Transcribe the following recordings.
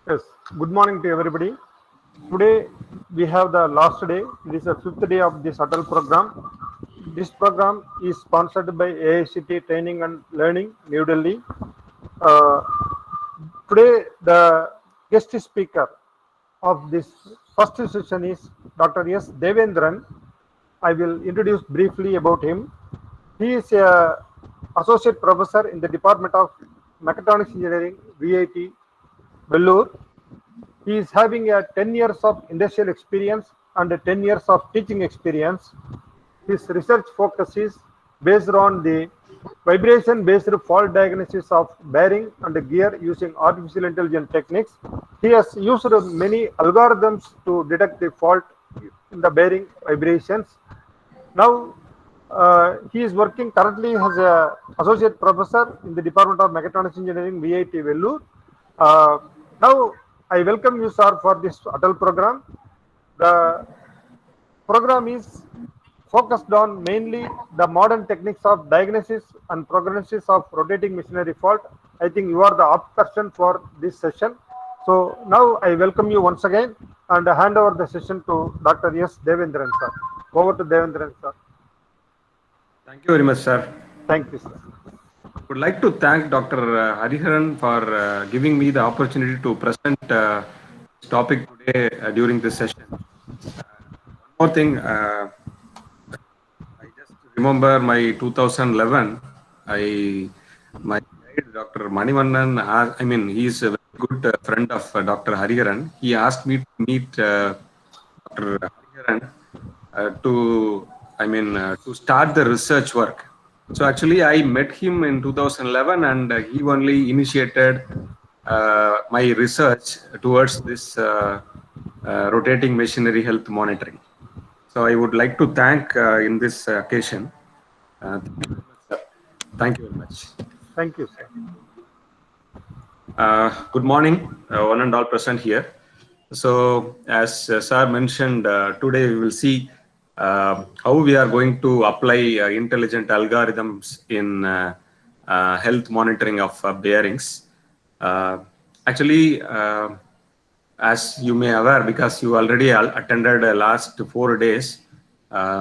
Yes, good morning to everybody. Today we have the last day. This is the fifth day of this Atal program. This program is sponsored by AICT Training and Learning, New Delhi. Uh, Today the guest speaker of this first session is Dr. S. Devendran. I will introduce briefly about him. He is a associate professor in the Department of Mechatronics Engineering, VIT, Vellore. He is having a 10 years of industrial experience and 10 years of teaching experience. His research focus is based on the vibration-based fault diagnosis of bearing and gear using artificial intelligence techniques. He has used many algorithms to detect the fault in the bearing vibrations. Now, he is working currently as a associate professor in the Department of Mechatronics Engineering, VIT Vellore. Uh, Now, I welcome you, sir, for this Atal program. The program is focused on mainly the modern techniques of diagnosis and prognosis of rotating machinery fault. I think you are the apt person for this session. So now I welcome you once again and hand over the session to Dr. S. Devendran, sir. Over to Devendran, sir. Thank you very much, sir. Thank you, sir. Would like to thank Dr. Hariharan for giving me the opportunity to present this topic today during this session. One more thing, I just remember my 2011. My guide, Dr. Manivannan, he is a very good friend of Dr. Hariharan. He asked me to meet Dr. Hariharan to start the research work. So actually, I met him in 2011, and he only initiated my research towards this rotating machinery health monitoring. So I would like to thank in this occasion. Thank you very much. Thank you, sir. Good morning, one and all present here. So, as Sir mentioned, today we will see how we are going to apply intelligent algorithms in health monitoring of bearings. Actually, as you may aware, because you already attended the last 4 days,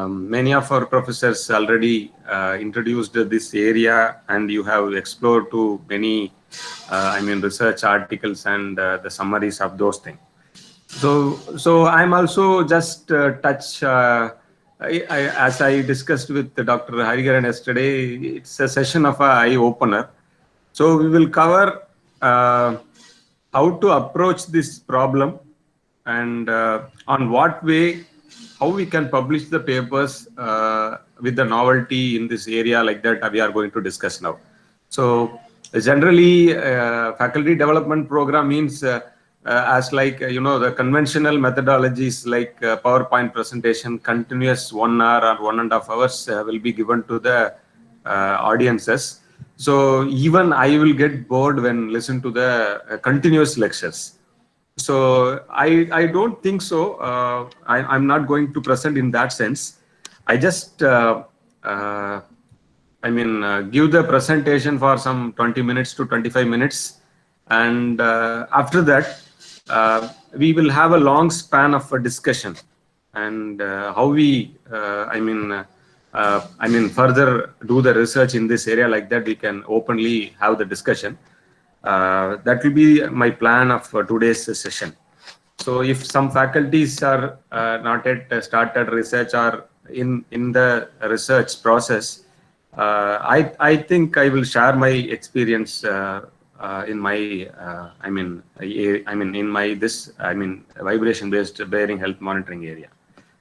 many of our professors already introduced this area, and you have explored to many, research articles and the summaries of those things. So I'm also just touch. As I discussed with Dr. Hariharan yesterday, it's a session of an eye opener. So we will cover how to approach this problem and on what way, how we can publish the papers with the novelty in this area like that we are going to discuss now. So generally, faculty development program means as like the conventional methodologies like PowerPoint presentation, continuous 1 hour or 1.5 hours will be given to the audiences. So even I will get bored when listen to the continuous lectures. So I don't think so. I'm not going to present in that sense. I just give the presentation for some 20 minutes to 25 minutes, and after that we will have a long span of a discussion and how we further do the research in this area like that we can openly have the discussion. That will be my plan of today's session. So if some faculties are not yet started research or in the research process, I think I will share my experience in my vibration based bearing health monitoring area.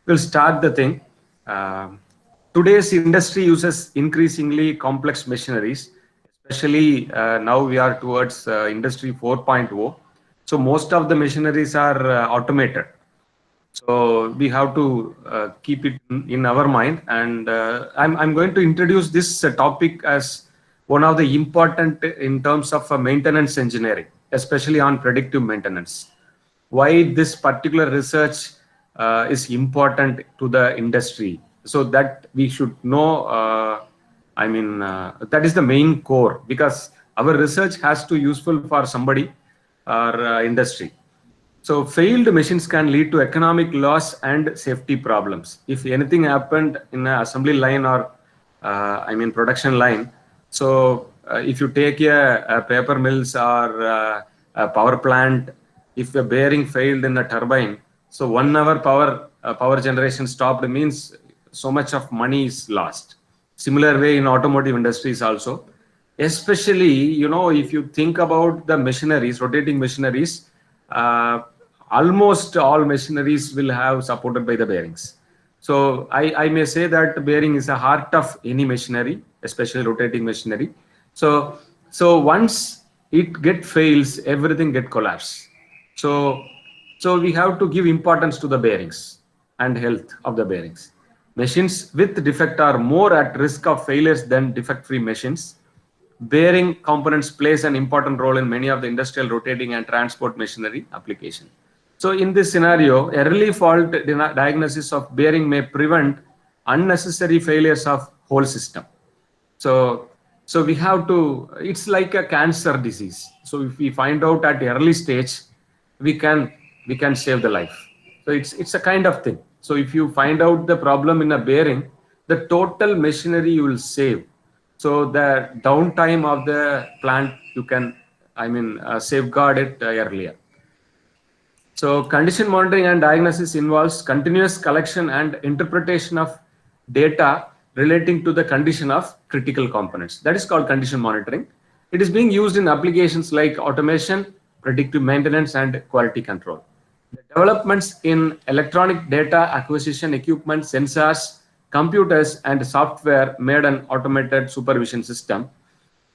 We'll start the thing. Today's industry uses increasingly complex machineries, especially now we are towards industry 4.0. So most of the machineries are automated. So we have to keep it in our mind. And I'm going to introduce this topic as one of the important in terms of maintenance engineering, especially on predictive maintenance. Why this particular research is important to the industry, so that we should know. That is the main core, because our research has to useful for somebody, or industry. So failed machines can lead to economic loss and safety problems. If anything happened in an assembly line or production line, so if you take a paper mills or a power plant, if a bearing failed in a turbine, so 1 hour power generation stopped means so much of money is lost. Similar way in automotive industries also, especially, you know, if you think about the machineries, rotating machineries, almost all machineries will have supported by the bearings. So I may say that bearing is the heart of any machinery, especially rotating machinery. So once it get fails, everything get collapse. So we have to give importance to the bearings and health of the bearings. Machines with defect are more at risk of failures than defect-free machines. Bearing components plays an important role in many of the industrial rotating and transport machinery application. So in this scenario, early fault diagnosis of bearing may prevent unnecessary failures of whole system. So we have to, it's like a cancer disease. So if we find out at early stage, we can save the life. So it's a kind of thing. So if you find out the problem in a bearing, the total machinery you will save. So the downtime of the plant, you can, safeguard it earlier. So condition monitoring and diagnosis involves continuous collection and interpretation of data relating to the condition of critical components. That is called condition monitoring. It is being used in applications like automation, predictive maintenance, and quality control. The developments in electronic data acquisition equipment, sensors, computers, and software made an automated supervision system.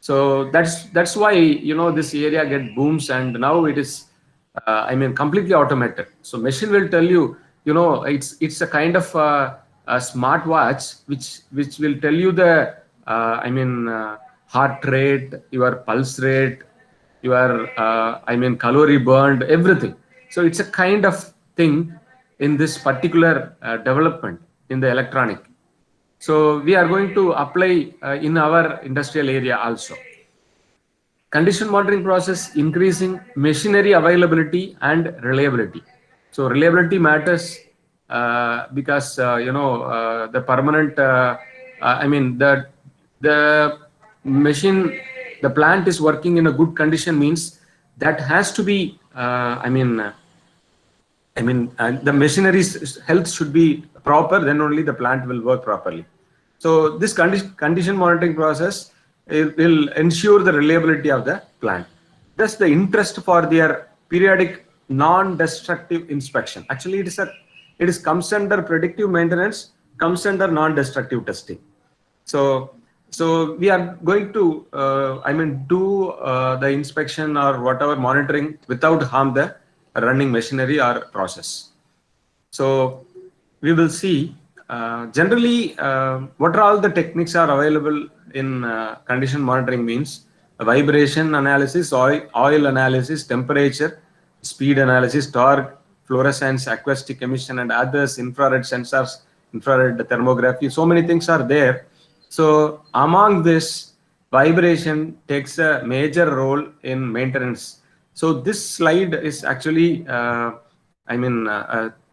So that's why, you know, this area get booms, and now it is completely automated. So machine will tell you, you know, it's a kind of a smart watch which will tell you the heart rate, your pulse rate, your calorie burned, everything. So it's a kind of thing in this particular development in the electronic. So we are going to apply in our industrial area also. Condition monitoring process increasing machinery availability and reliability. So reliability matters because the permanent the machine, the plant is working in a good condition means that has to be the machinery's health should be proper, then only the plant will work properly. So this condition monitoring process, it will ensure the reliability of the plant. Thus, the interest for their periodic non-destructive inspection. Actually, it is comes under predictive maintenance, comes under non-destructive testing. So we are going to do the inspection or whatever monitoring without harm the running machinery or process. So we will see generally what are all the techniques are available in condition monitoring means vibration analysis, oil analysis, temperature, speed analysis, torque, fluorescence, acoustic emission, and others, infrared sensors, infrared thermography. So many things are there. So among this, vibration takes a major role in maintenance. So this slide is actually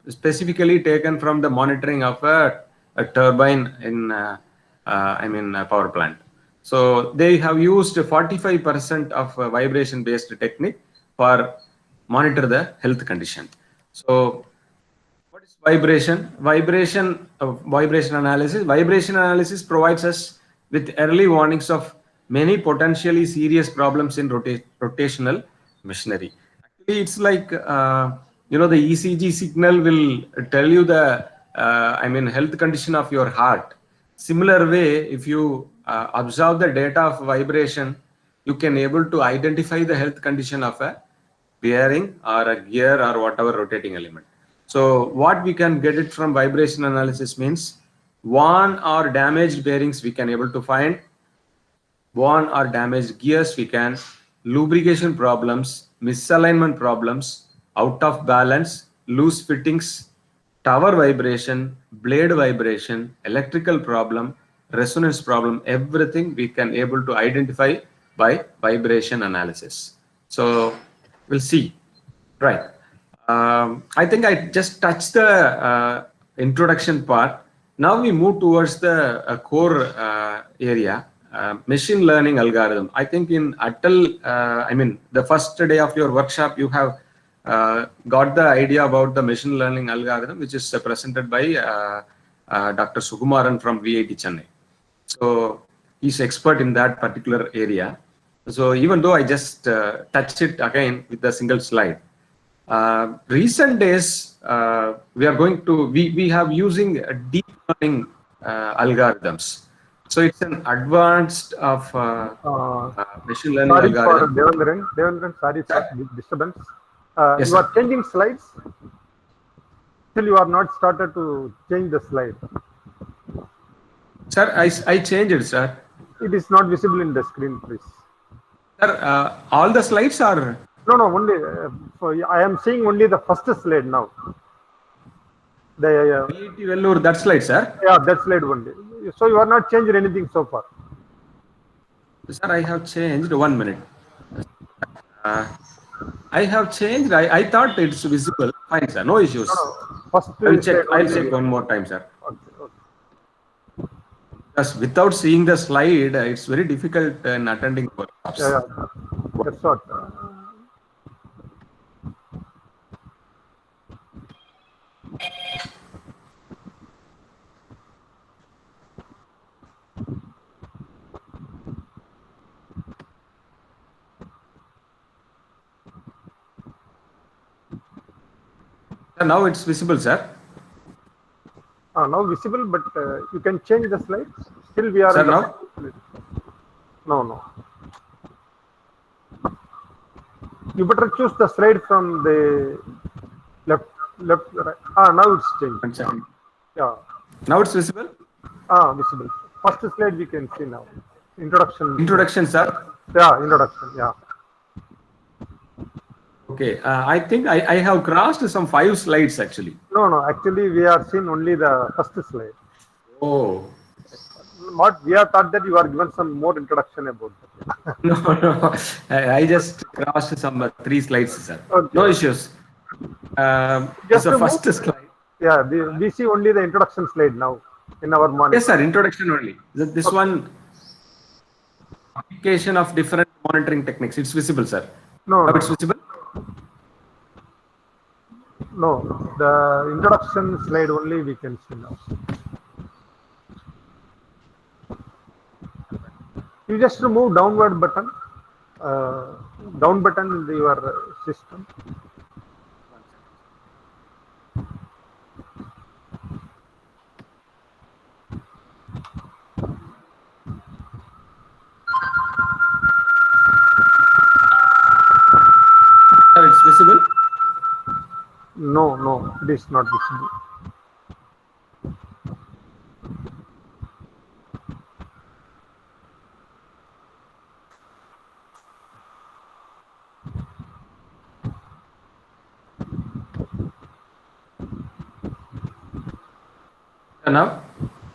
specifically taken from the monitoring of a turbine in power plant. So they have used 45% of vibration based technique for monitor the health condition. So what is vibration? Vibration analysis. Vibration analysis provides us with early warnings of many potentially serious problems in rotational machinery. Actually, it's like the ECG signal will tell you the health condition of your heart. Similar way, if you observe the data of vibration, you can able to identify the health condition of a bearing or a gear or whatever rotating element. So what we can get it from vibration analysis means worn or damaged bearings we can able to find, worn or damaged gears we can, lubrication problems, misalignment problems, out of balance, loose fittings, tower vibration, blade vibration, electrical problem, resonance problem, everything we can able to identify by vibration analysis. So we'll see. Right. I think I just touched the introduction part. Now we move towards the core area, machine learning algorithm. I think in Atal, the first day of your workshop, you have got the idea about the machine learning algorithm, which is presented by Dr. Sukumaran from VIT Chennai. So he's expert in that particular area. So even though I just touched it again with a single slide, recent days we are going to we have using deep learning algorithms. So it's an advanced of machine learning Sorry algorithm. for Devendran, sorry for the disturbance. Yes, You are sir. changing slides. Still, you are not started to change the slide. Sir, I changed it, sir. It is not visible in the screen, please. Sir, all the slides are. No, only I am seeing only the first slide now. The VIT Vellore, that slide, sir. yeah, that slide only. So you are not changing anything so far. Sir, I have changed. 1 minute. I have changed. I thought it's visible. Fine, sir. No issues. First I'll check. slide I'll only. check one more time, sir. Okay. Because without seeing the slide, it's very difficult in attending workshops. Yeah. That's what. Now it's visible, sir. Now visible, but you can change the slides. Still, we are. Sir, in the now? No. You better choose the slide from the left, right. Now it's changed. 1 second. Yeah. Now it's visible. Visible. First slide we can see now. Introduction. Introduction, sir. Yeah, introduction. Yeah. Okay. I think I have crossed some 5 slides actually. No. Actually, we are seeing only the first slide. Oh. What we are thought that you are given some more introduction about that. No. I just crossed some 3 slides, sir. Okay. No issues. It's the first slide. Yeah, we see only the introduction slide now in our monitor. Yes, sir. Introduction only. This one, application of different monitoring techniques. It's visible, sir. No. It's visible. No, the introduction slide only we can see now. You just move downward button, down button in your system. Sir, it's visible. No, it is not visible.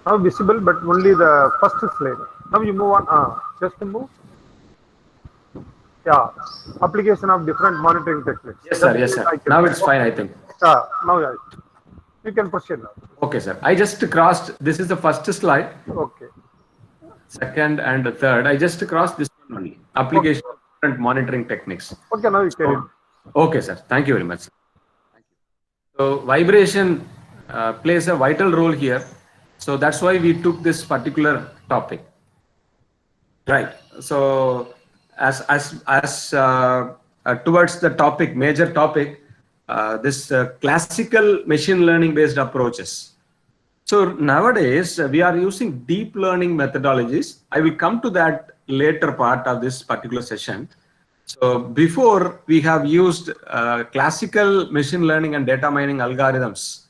Now visible, but only the first slide. Now you move on. Just move. Yeah, application of different monitoring techniques. yes, sir. Now it's fine, I think. Now you can proceed now. Okay, sir. I just crossed. This is the first slide. Okay. Second and the third. I just crossed this one only. Application of different monitoring techniques. Okay, now you can. Okay, sir. Thank you very much. Thank you. So vibration plays a vital role here. So that's why we took this particular topic. Right. So as towards the topic, major topic, this classical machine learning based approaches. So nowadays we are using deep learning methodologies. I will come to that later part of this particular session. So before we have used classical machine learning and data mining algorithms.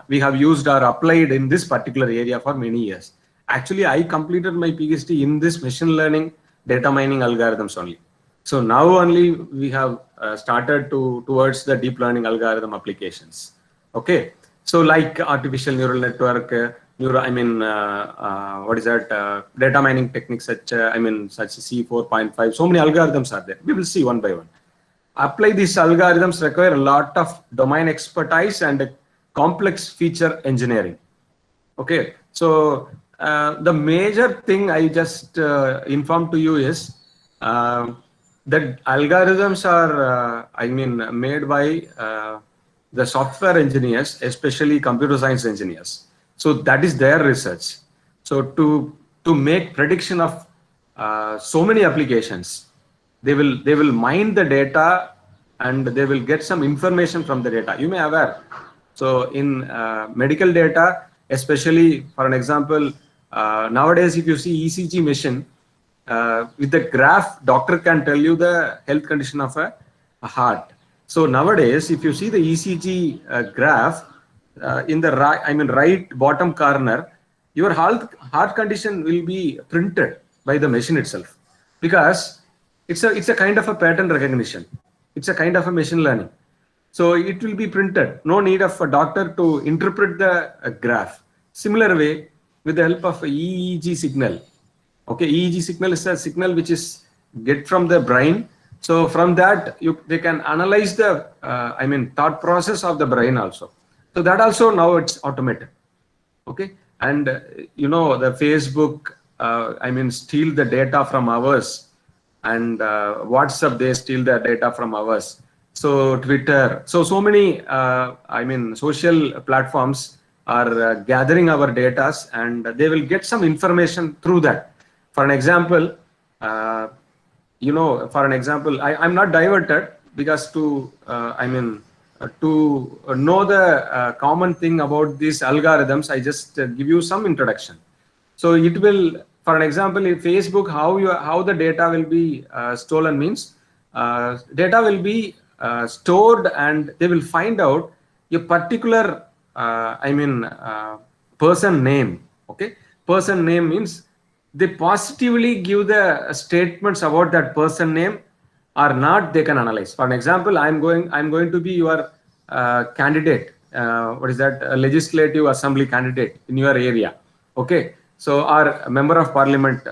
We have used or applied in this particular area for many years. Actually, I completed my PhD in this machine learning data mining algorithms only. So now only we have started towards the deep learning algorithm applications. Okay. So like artificial neural network, what is that? Data mining techniques such C4.5. So many algorithms are there. We will see one by one. apply these algorithms require a lot of domain expertise and complex feature engineering. Okay, so the major thing I just informed to you is that algorithms are, made by the software engineers, especially computer science engineers. So that is their research. So to make prediction of so many applications, they will mine the data and they will get some information from the data. You may aware. So in medical data, especially for an example, nowadays if you see ECG machine, with the graph, doctor can tell you the health condition of a heart. So nowadays, if you see the ECG graph, in the right bottom corner, your heart condition will be printed by the machine itself, because it's a kind of a pattern recognition. It's a kind of a machine learning. So it will be printed. No need of a doctor to interpret the graph. Similar way, with the help of EEG signal. Okay, EEG signal is a signal which is get from the brain. So from that, they can analyze the thought process of the brain also. So that also now it's automated. Okay, and the Facebook steal the data from ours, and WhatsApp, they steal the data from ours. So Twitter, so many social platforms are gathering our data, and they will get some information through that. For an example, I'm not diverted, because to know the common thing about these algorithms, I just give you some introduction. So it will, for an example, in Facebook, how the data will be stolen means, data will be stored, and they will find out a particular person name. Okay, person name means they positively give the statements about that person name or not, they can analyze. For an example, I'm going to be your candidate. What is that? A legislative assembly candidate in your area. Okay, so our member of parliament,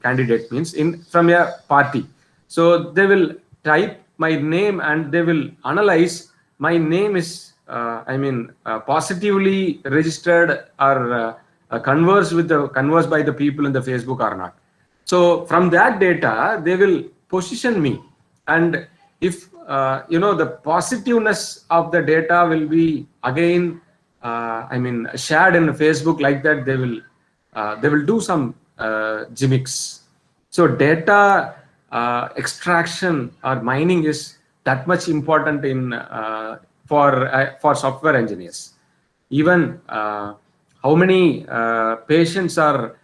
candidate means from a party. So they will type my name and they will analyze my name is positively registered or conversed by the people in the Facebook or not. So from that data, they will position me, and if the positiveness of the data will be again shared in Facebook, like that, they will do some gimmicks. So data extraction or mining is that much important in for software engineers. Even how many patients are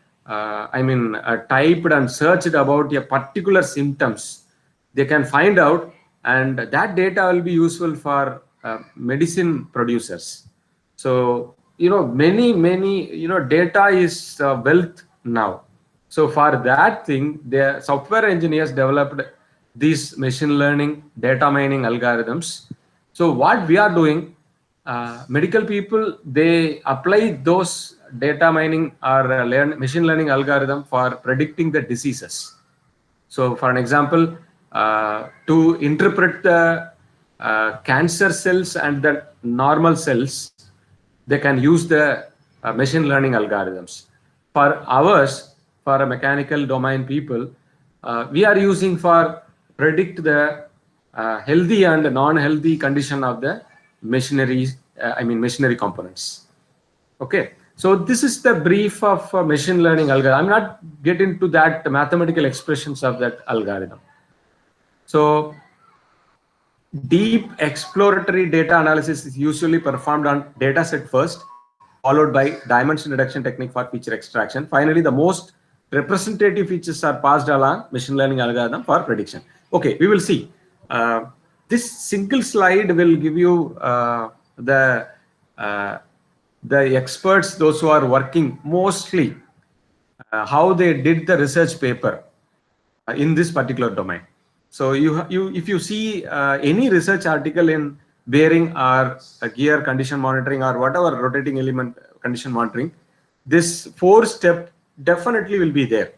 typed and searched about a particular symptoms, they can find out, and that data will be useful for medicine producers. So many data is wealth now. So for that thing, the software engineers developed these machine learning data mining algorithms. So what we are doing, medical people, they apply those data mining or machine learning algorithm for predicting the diseases. So for an example, to interpret the cancer cells and the normal cells, they can use the machine learning algorithms. For ours, for a mechanical domain people, we are using for predict the healthy and non-healthy condition of the machinery components. Okay, so this is the brief of machine learning algorithm. I'm not getting into that mathematical expressions of that algorithm. So deep exploratory data analysis is usually performed on data set first, followed by dimension reduction technique for feature extraction. Finally, the most representative features are passed along machine learning algorithm for prediction. Okay, we will see. This single slide will give you the experts, those who are working mostly, how they did the research paper in this particular domain. So if you see any research article in bearing or gear condition monitoring or whatever rotating element condition monitoring, this 4-step definitely will be there.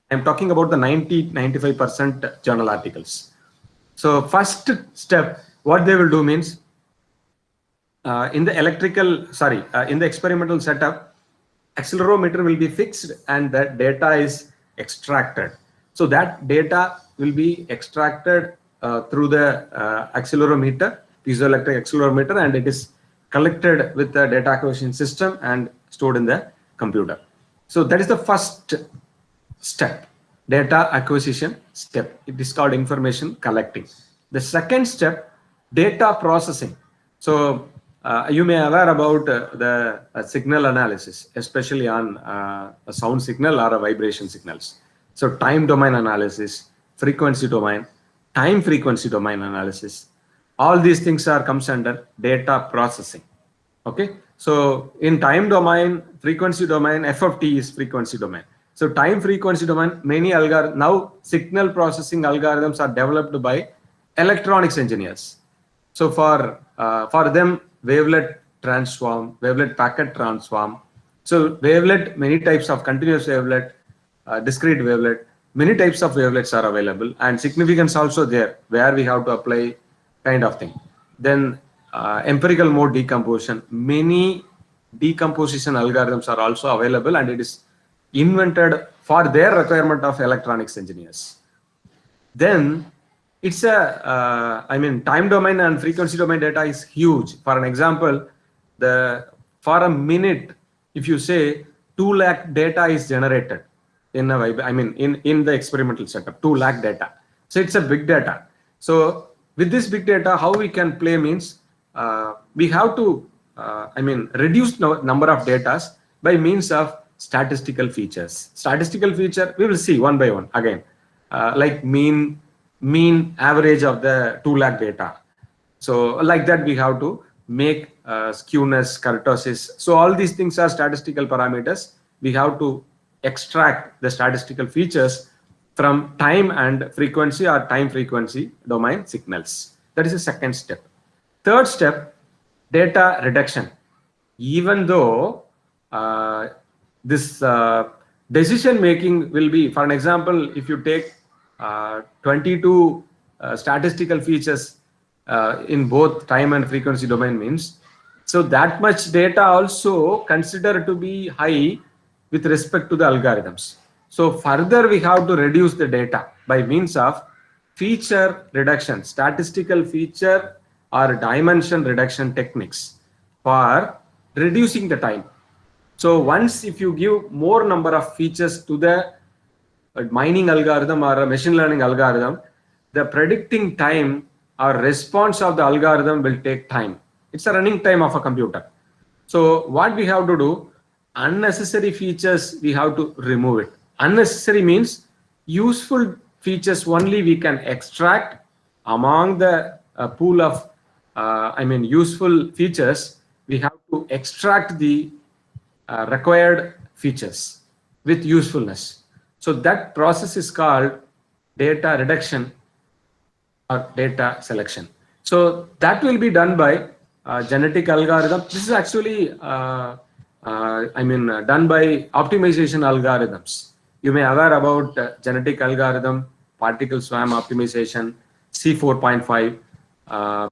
I'm talking about the 90-95% journal articles. So first step, what they will do means, in the experimental setup, accelerometer will be fixed and that data is extracted. So that data will be extracted through the accelerometer, piezoelectric accelerometer, and it is collected with the data acquisition system and stored in the computer. So that is the first step, data acquisition step. It is called information collecting. The second step, data processing. So you may aware about the signal analysis, especially on a sound signal or a vibration signals. So time domain analysis, frequency domain, time frequency domain analysis, all these things comes under data processing. Okay, so in time domain, frequency domain, FFT is frequency domain. So time frequency domain, many algorithms, now signal processing algorithms are developed by electronics engineers. So for them, wavelet transform, wavelet packet transform. So wavelet, many types of continuous wavelet, discrete wavelet, many types of wavelets are available, and significance also there where we have to apply kind of thing. Then empirical mode decomposition, many decomposition algorithms are also available, and it is invented for their requirement of electronics engineers. Then it's time domain and frequency domain data is huge. For an example, for a minute, if you say 2 lakh data is generated in the experimental setup, 2 lakh data. So it's a big data. So with this big data, how we can play means, we have to reduce number of data by means of statistical features. Statistical feature we will see one by one again, like mean average of the 2 lakh data. So like that we have to make skewness, kurtosis. So all these things are statistical parameters. We have to extract the statistical features from time and frequency or time frequency domain signals. That is the second step. Third step, data reduction. Even though this decision making will be, for an example, if you take 22 statistical features in both time and frequency domain means, so that much data also considered to be high with respect to the algorithms. So further we have to reduce the data by means of feature reduction, statistical feature or dimension reduction techniques for reducing the time. So once if you give more number of features to the mining algorithm or a machine learning algorithm, the predicting time or response of the algorithm will take time. It's a running time of a computer. So what we have to do, unnecessary features we have to remove it. Unnecessary means useful features only we can extract among the pool of useful features. We have to extract the required features with usefulness. So that process is called data reduction or data selection. So that will be done by genetic algorithm. This is actually done by optimization algorithms. You may aware about genetic algorithm, particle swarm optimization, C4.5,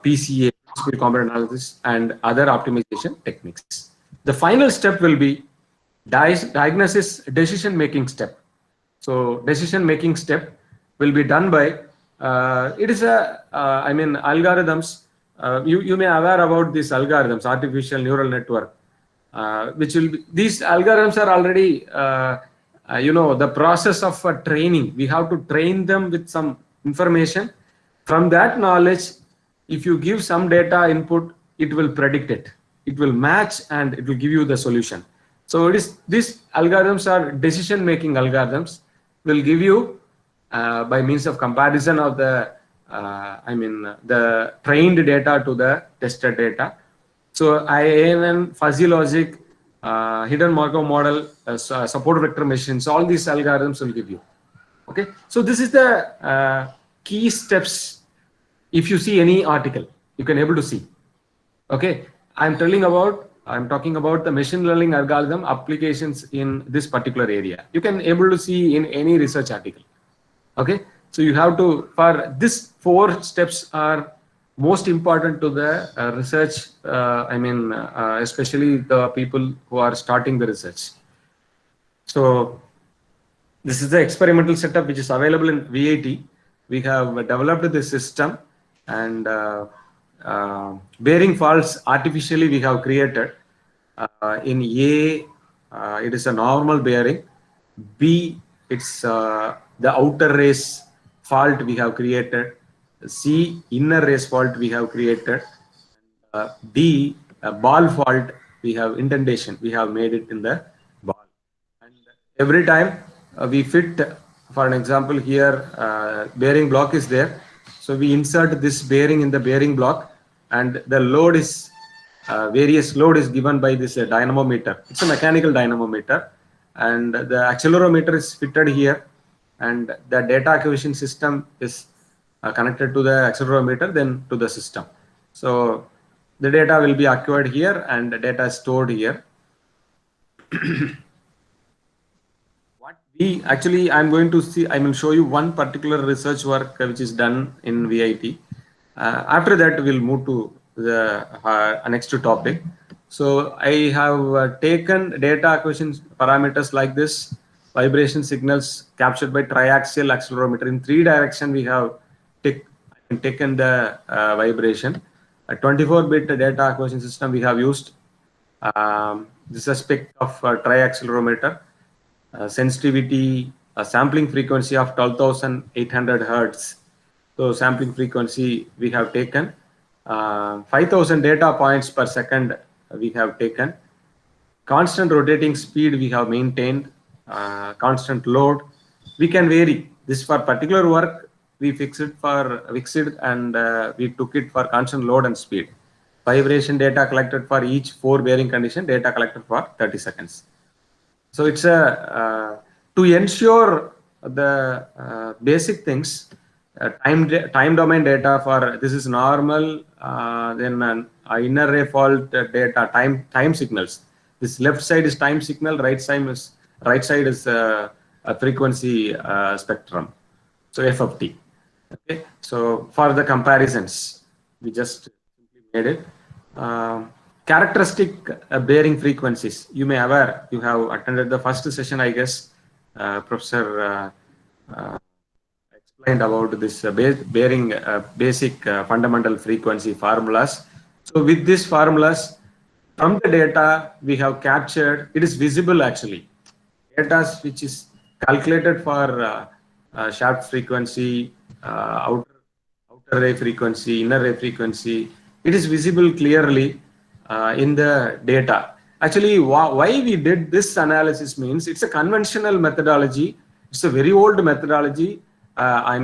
PCA, speed component analysis, and other optimization techniques. The final step will be diagnosis decision-making step. So decision-making step will be done by, it is algorithms. You may aware about these algorithms, artificial neural network, which will be, these algorithms are already, the process of training. We have to train them with some information. From that knowledge, if you give some data input, it will predict it. It will match and it will give you the solution. So it is, these algorithms are decision-making algorithms, will give you by means of comparison of the the trained data to the tested data. So IANN, fuzzy logic, hidden Markov model, support vector machines, all these algorithms will give you. Okay, so this is the key steps. If you see any article, you can able to see. Okay, I'm talking about the machine learning algorithm applications in this particular area. You can able to see in any research article. Okay, So you have to, for this 4 steps are most important to the research, especially the people who are starting the research. So this is the experimental setup which is available in VIT. We have developed this system, and bearing faults artificially we have created. In A, it is a normal bearing. B, it's the outer race fault we have created. C, inner race fault we have created. D, ball fault, we have indentation, we have made it in the ball. And every time we fit, for an example here, bearing block is there. So we insert this bearing in the bearing block, and the load is, various load is given by this dynamometer. It's a mechanical dynamometer, and the accelerometer is fitted here, and the data acquisition system is connected to the accelerometer, then to the system. So the data will be acquired here and the data is stored here. What we actually, I'm going to see, I will show you one particular research work which is done in VIT. After that, we'll move to the next topic. So I have taken data acquisition parameters like this, vibration signals captured by triaxial accelerometer. In 3 directions, we have taken the vibration. A 24-bit data acquisition system we have used. This is a spec of triaccelerometer. Sensitivity, sampling frequency of 12,800 hertz. So sampling frequency we have taken. 5,000 data points per second we have taken. Constant rotating speed we have maintained. Constant load. We can vary. This for particular work we fixed and we took it for constant load and speed. Vibration data collected for each 4 bearing condition, data collected for 30 seconds. So it's a to ensure the basic things, time domain data for this is normal, then an inner ray fault data, time signals. This left side is time signal, right side is a frequency spectrum. So FFT. Okay, so for the comparisons, we just made it. Characteristic bearing frequencies. You may aware, you have attended the first session, I guess. Professor explained about this bearing basic fundamental frequency formulas. So with these formulas, from the data we have captured, it is visible actually. Data which is calculated for shaft frequency, outer ray frequency, inner ray frequency, it is visible clearly in the data. Actually, why we did this analysis means it's a conventional methodology. It's a very old methodology. By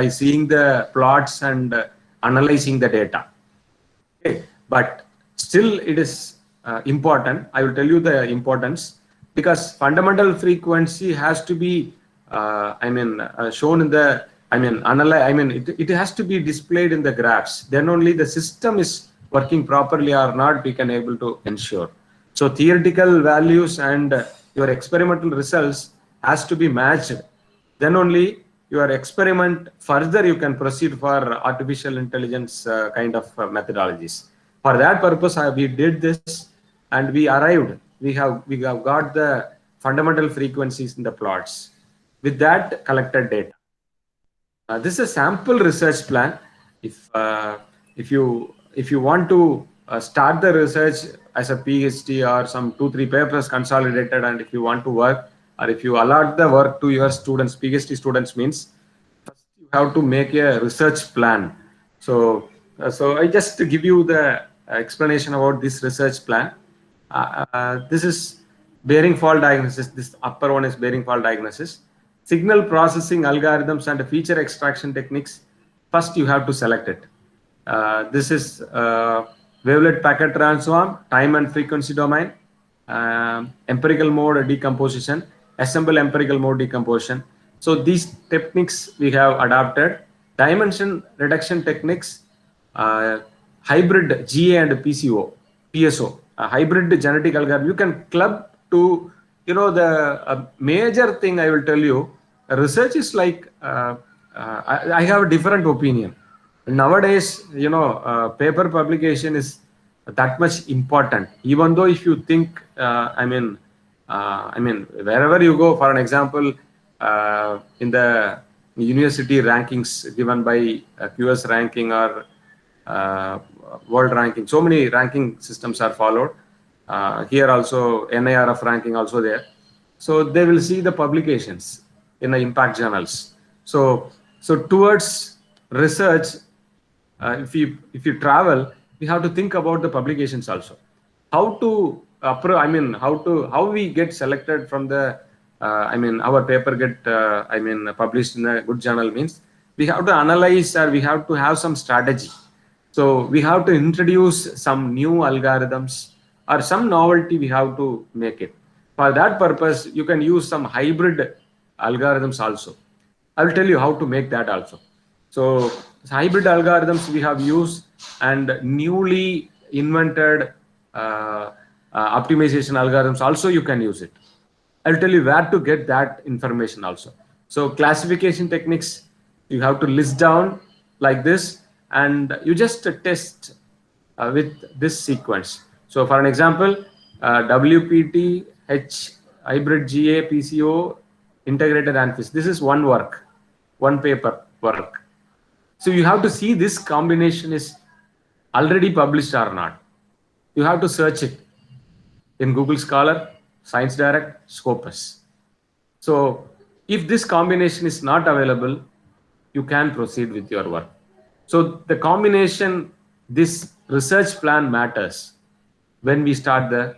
seeing the plots and analyzing the data. Okay. But still it is important. I will tell you the importance, because fundamental frequency has to be shown in the it has to be displayed in the graphs. Then only the system is working properly or not we can able to ensure. So theoretical values and your experimental results has to be matched. Then only your experiment further you can proceed for artificial intelligence kind of methodologies. For that purpose we did this, and we arrived. We have got the fundamental frequencies in the plots. With that collected data. This is a sample research plan. If you want to start the research as a PhD or some 2-3 papers consolidated, and if you want to work, or if you allot the work to your students, PhD students, means first you have to make a research plan. So I just give you the explanation about this research plan. This is bearing fault diagnosis. This upper one is bearing fault diagnosis. Signal processing algorithms and feature extraction techniques. First, you have to select it. This is wavelet packet transform, time and frequency domain, empirical mode decomposition, assemble empirical mode decomposition. So these techniques we have adapted. Dimension reduction techniques, hybrid GA and PSO, hybrid genetic algorithm. You can club to, the major thing I will tell you, research is like, I have a different opinion. Nowadays, paper publication is that much important. Even though if you think, wherever you go, for an example, in the university rankings given by QS ranking or world ranking, so many ranking systems are followed. Here also NIRF ranking also there. So they will see the publications in the impact journals. So towards research, if you travel, we have to think about the publications also. How to how we get selected from the our paper get published in a good journal means we have to analyze, or we have to have some strategy. So we have to introduce some new algorithms or some novelty, we have to make it. For that purpose, you can use some hybrid algorithms also. I will tell you how to make that also. So hybrid algorithms we have used, and newly invented optimization algorithms also you can use it. I'll tell you where to get that information also. So classification techniques, you have to list down like this, and you just test with this sequence. So for an example, WPT, H, hybrid GA, PCO, integrated ANFIS. This is one work, one paper work. So you have to see this combination is already published or not. You have to search it in Google Scholar, Science Direct, Scopus. So if this combination is not available, you can proceed with your work. So the combination, this research plan matters when we start the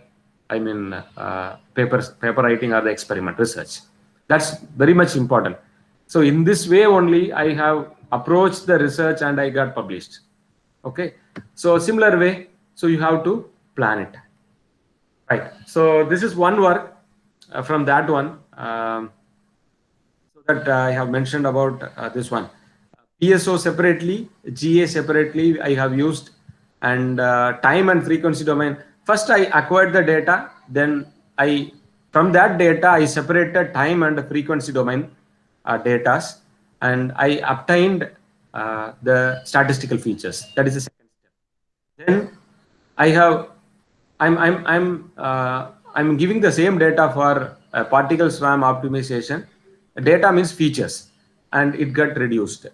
paper writing or the experiment research. That's very much important. So in this way only I have approached the research and I got published. Okay, so similar way, so you have to plan it. Right, so this is one work from that one. So that I have mentioned about this one. PSO separately, GA separately I have used, and time and frequency domain. First I acquired the data, then from that data I separated time and frequency domain data, and I obtained the statistical features. That is the second step. Then I'm giving the same data for particle swarm optimization. Data means features, and it got reduced.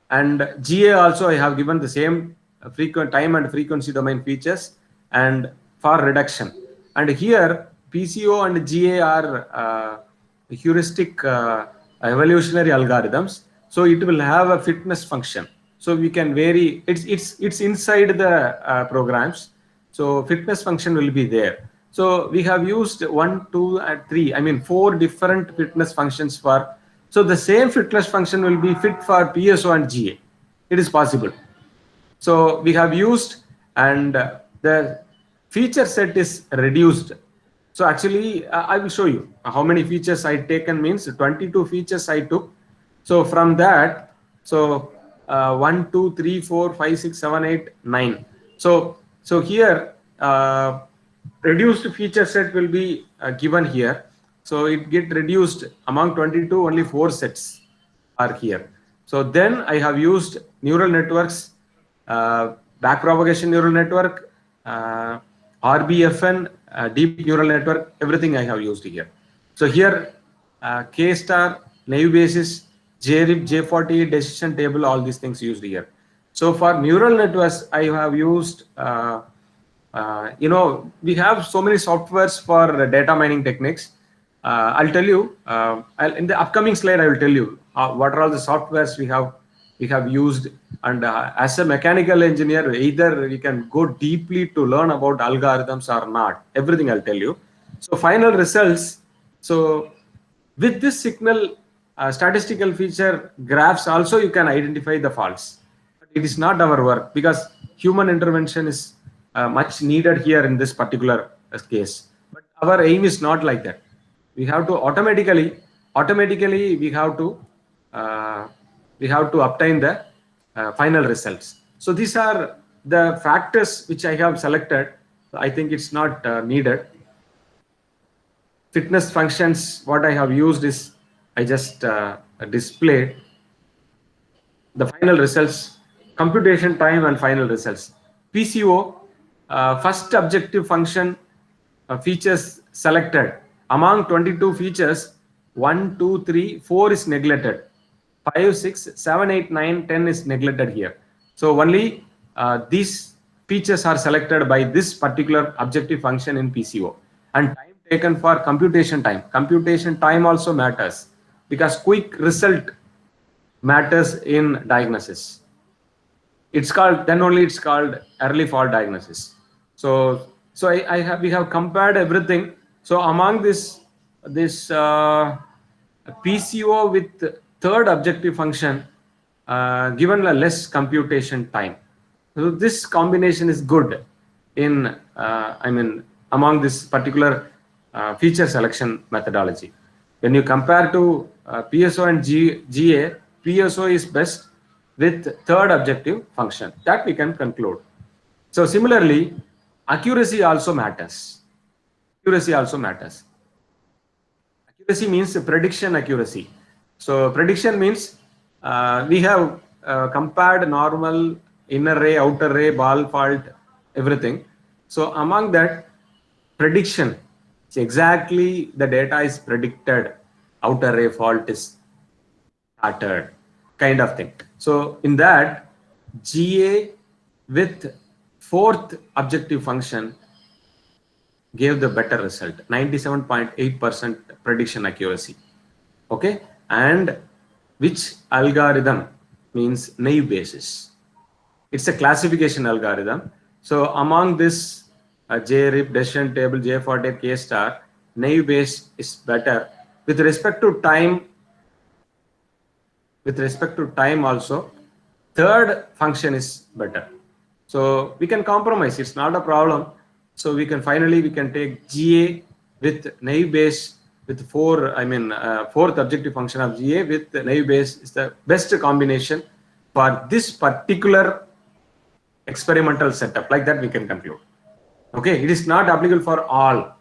And GA also I have given the same frequent time and frequency domain features and for reduction. And here PCO and GA are heuristic evolutionary algorithms. So it will have a fitness function. So we can vary. It's inside the programs. So fitness function will be there. So we have used 1, 2, and 3. 4 different fitness functions for. So the same fitness function will be fit for PSO and GA. It is possible. So we have used, and the feature set is reduced. So actually, I will show you how many features I taken means 22 features I took. So from that, so 1, 2, 3, 4, 5, 6, 7, 8, 9. So here reduced feature set will be given here. So it get reduced among 22, only 4 sets are here. So then I have used neural networks, backpropagation neural network, RBFN, deep neural network, everything I have used here. So here K-star, naive basis, JRIP, J40, decision table, all these things used here. So for neural networks, I have used, we have so many softwares for data mining techniques. I'll tell you in the upcoming slide. I will tell you what are all the softwares we have used. And as a mechanical engineer, either we can go deeply to learn about algorithms or not. Everything I'll tell you. So final results. So with this signal statistical feature graphs also you can identify the faults. But it is not our work because human intervention is much needed here in this particular case. But our aim is not like that. We have to automatically we have to obtain the final results. So these are the factors which I have selected. I think it's not needed. Fitness functions, what I have used is I just displayed the final results, computation time and final results. PCO, first objective function features selected. Among 22 features, 1, 2, 3, 4 is neglected. 5, 6, 7, 8, 9, 10 is neglected here. So only these features are selected by this particular objective function in PCO. And time taken for computation time. Computation time also matters because quick result matters in diagnosis. It's called, then only it's called early fault diagnosis. So we have compared everything. So among this PCO with third objective function, given a less computation time. So this combination is good in among this particular feature selection methodology. When you compare to PSO and GA, PSO is best with third objective function. That we can conclude. So similarly, accuracy also matters. Accuracy also matters. Accuracy means prediction accuracy. So prediction means we have compared normal, inner ray, outer ray, ball fault, everything. So among that, prediction, exactly the data is predicted, outer ray fault is started, kind of thing. So in that, GA with fourth objective function gave the better result, 97.8% prediction accuracy. Okay, and which algorithm means naive Bayes. It's a classification algorithm. So among this JRIP, decision table, J48, K star, naive Bayes is better. With respect to time also, third function is better. So we can compromise, it's not a problem. So we can take GA with naive Bayes with fourth objective function of GA with naive Bayes is the best combination for this particular experimental setup. Like that we can conclude. Okay, it is not applicable for all.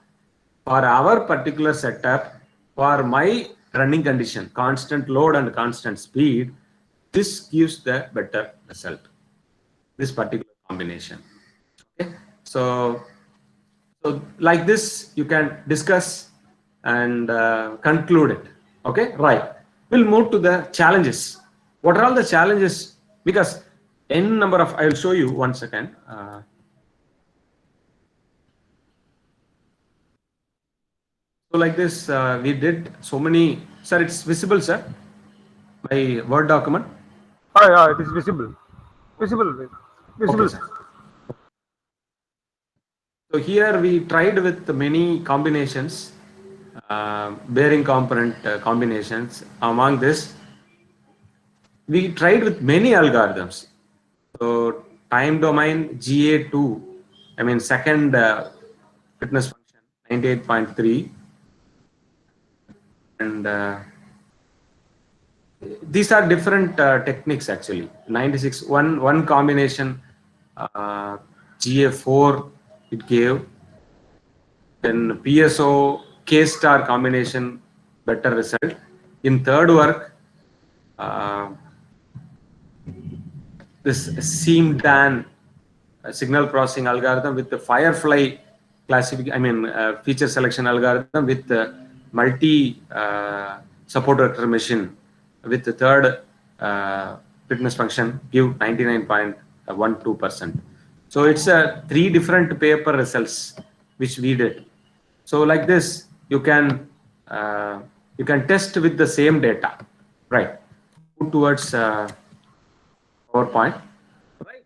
For our particular setup, for my running condition, constant load and constant speed, this gives the better result, this particular combination. Okay, so like this you can discuss and conclude it. Okay, right. We'll move to the challenges. What are all the challenges? Because n number of, I will show you 1 second. So like this, we did so many. Sir, it's visible, sir, my Word document. Yeah, it is visible. Visible, Okay, sir. So here we tried with many combinations, bearing component combinations. Among this, we tried with many algorithms. So time domain GA2, second fitness function 98.3, and these are different techniques actually. 96, one combination GA4 it gave, then PSO K star combination better result. In third work, this SEAM-DAN signal processing algorithm with the Firefly feature selection algorithm with the multi support vector machine with the third fitness function give 99.12%. So it's three different paper results which we did. So like this, you can test with the same data, right? Move towards PowerPoint, right?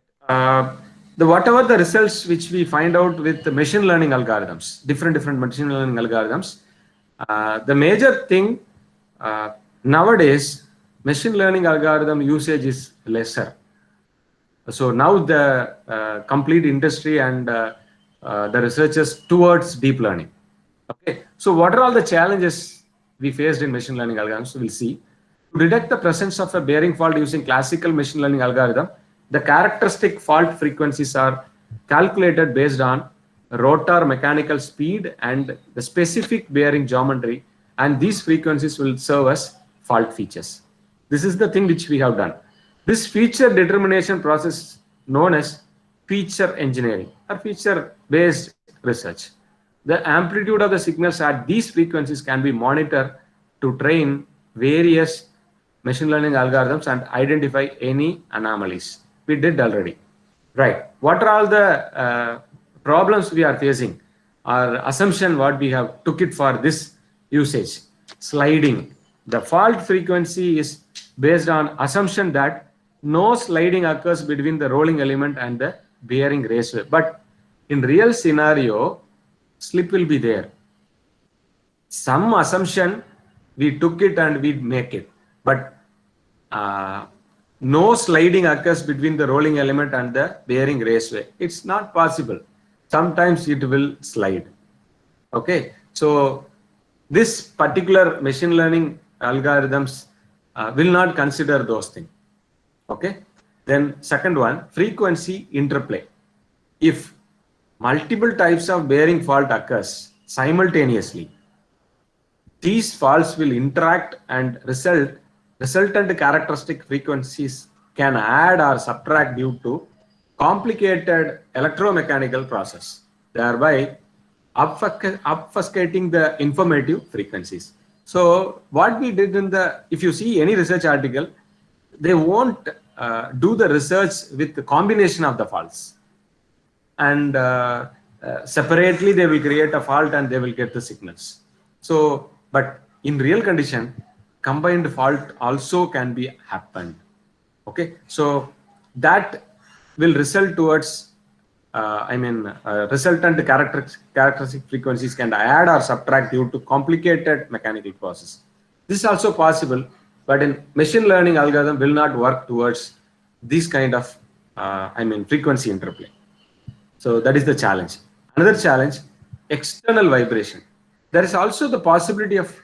Whatever the results which we find out with the machine learning algorithms, different machine learning algorithms, the major thing nowadays, machine learning algorithm usage is lesser. So now the complete industry and the researchers towards deep learning. Okay, so what are all the challenges we faced in machine learning algorithms? We'll see. To detect the presence of a bearing fault using classical machine learning algorithm, the characteristic fault frequencies are calculated based on rotor mechanical speed and the specific bearing geometry and these frequencies will serve as fault features. This is the thing which we have done. This feature determination process known as feature engineering or feature based research. The amplitude of the signals at these frequencies can be monitored to train various machine learning algorithms and identify any anomalies. We did already. Right. What are all the problems we are facing? Our assumption what we have took it for this usage. Sliding. The fault frequency is based on assumption that no sliding occurs between the rolling element and the bearing raceway. But in real scenario, slip will be there. Some assumption we took it and we make it, but no sliding occurs between the rolling element and the bearing raceway. It's not possible. Sometimes it will slide. Okay, so this particular machine learning algorithms will not consider those things. Okay, then second one, frequency interplay. If multiple types of bearing fault occurs simultaneously, these faults will interact and resultant characteristic frequencies can add or subtract due to complicated electromechanical process, thereby obfuscating the informative frequencies. So what we did in if you see any research article, they won't do the research with the combination of the faults, and separately they will create a fault and they will get the signals. So, but in real condition, combined fault also can be happened. Okay, so that will result towards resultant characteristic frequencies can add or subtract due to complicated mechanical process. This is also possible, but in machine learning algorithm will not work towards this kind of frequency interplay. So that is the challenge. Another challenge, external vibration. There is also the possibility of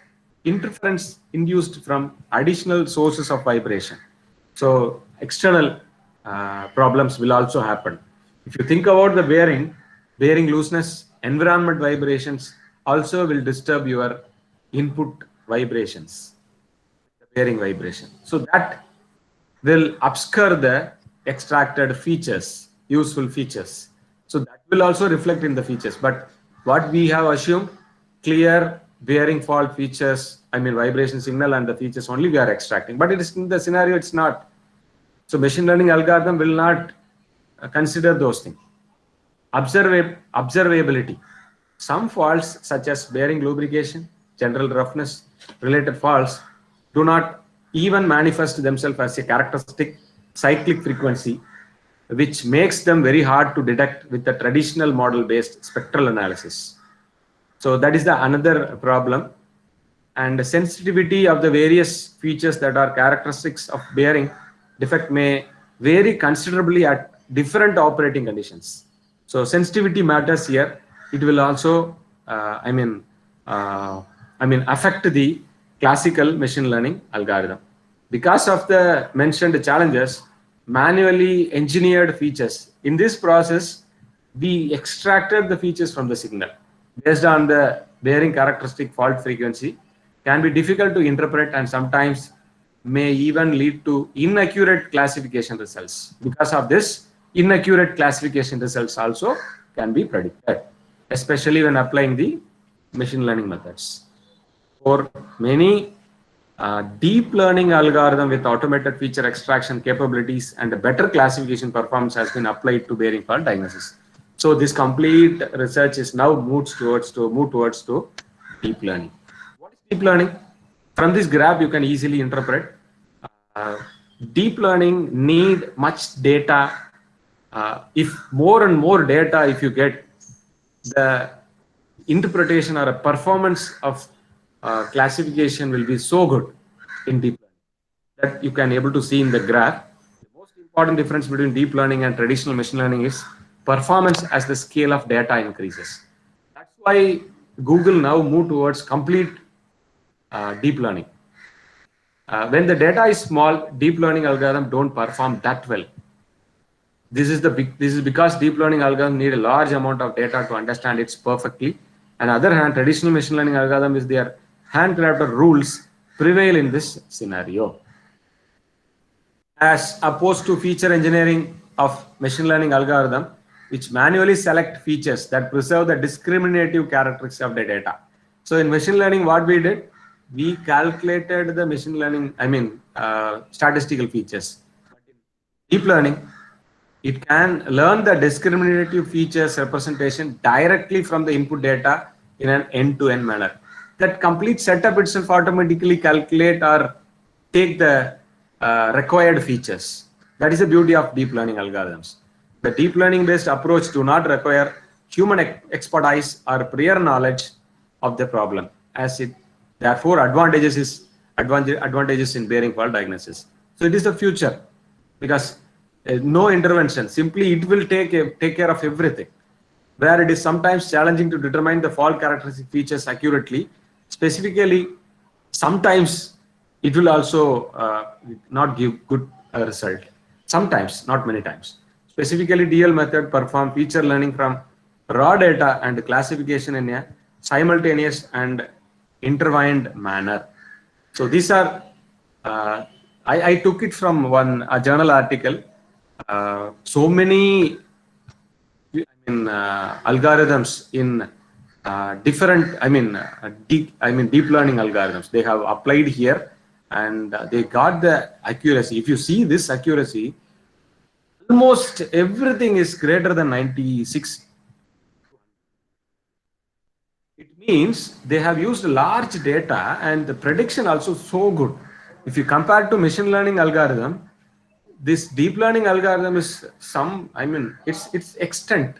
interference induced from additional sources of vibration. So external problems will also happen. If you think about the bearing looseness, environment vibrations also will disturb your input vibrations, the bearing vibration. So that will obscure the extracted features, useful features. So that will also reflect in the features. But what we have assumed, clear bearing fault features, vibration signal and the features only we are extracting. But it is in the scenario, it's not. So machine learning algorithm will not consider those things. Observability. Some faults such as bearing lubrication, general roughness, related faults do not even manifest themselves as a characteristic cyclic frequency, which makes them very hard to detect with the traditional model-based spectral analysis. So that is the another problem. And the sensitivity of the various features that are characteristics of bearing defect may vary considerably at different operating conditions. So sensitivity matters here. It will also, affect the classical machine learning algorithm. Because of the mentioned challenges, manually engineered features. In this process, we extracted the features from the signal based on the bearing characteristic fault frequency. Can be difficult to interpret and sometimes may even lead to inaccurate classification results. Because of this, inaccurate classification results also can be predicted, especially when applying the machine learning methods. For many deep learning algorithm with automated feature extraction capabilities and a better classification performance has been applied to bearing fault diagnosis. So this complete research is now move towards deep learning. What is deep learning? From this graph, you can easily interpret. Deep learning need much data. If more and more data, if you get, the interpretation or a performance of classification will be so good in deep learning that you can able to see in the graph. The most important difference between deep learning and traditional machine learning is performance as the scale of data increases. That's why Google now move towards complete deep learning. When the data is small, deep learning algorithm don't perform that well. This is because deep learning algorithm need a large amount of data to understand it perfectly. On the other hand, traditional machine learning algorithm is their handcrafted rules prevail in this scenario, as opposed to feature engineering of machine learning algorithm, which manually select features that preserve the discriminative characteristics of the data. So in machine learning, what we did, we calculated the machine learning, statistical features. Deep learning, it can learn the discriminative features representation directly from the input data in an end-to-end manner. That complete setup itself automatically calculate or take the required features. That is the beauty of deep learning algorithms. The deep learning based approach do not require human expertise or prior knowledge of the problem, as it therefore advantages in bearing fault diagnosis. So it is the future, because no intervention, simply it will take care of everything. Where it is sometimes challenging to determine the fault characteristic features accurately, specifically sometimes it will also not give good result. Sometimes, not many times. Specifically, DL method perform feature learning from raw data and classification in a simultaneous and intertwined manner. So these are, I took it from a journal article. So many algorithms in different, deep learning algorithms they have applied here, and they got the accuracy. If you see this accuracy, almost everything is greater than 96. It means they have used large data, and the prediction also so good. If you compare to machine learning algorithm, this deep learning algorithm is its extent.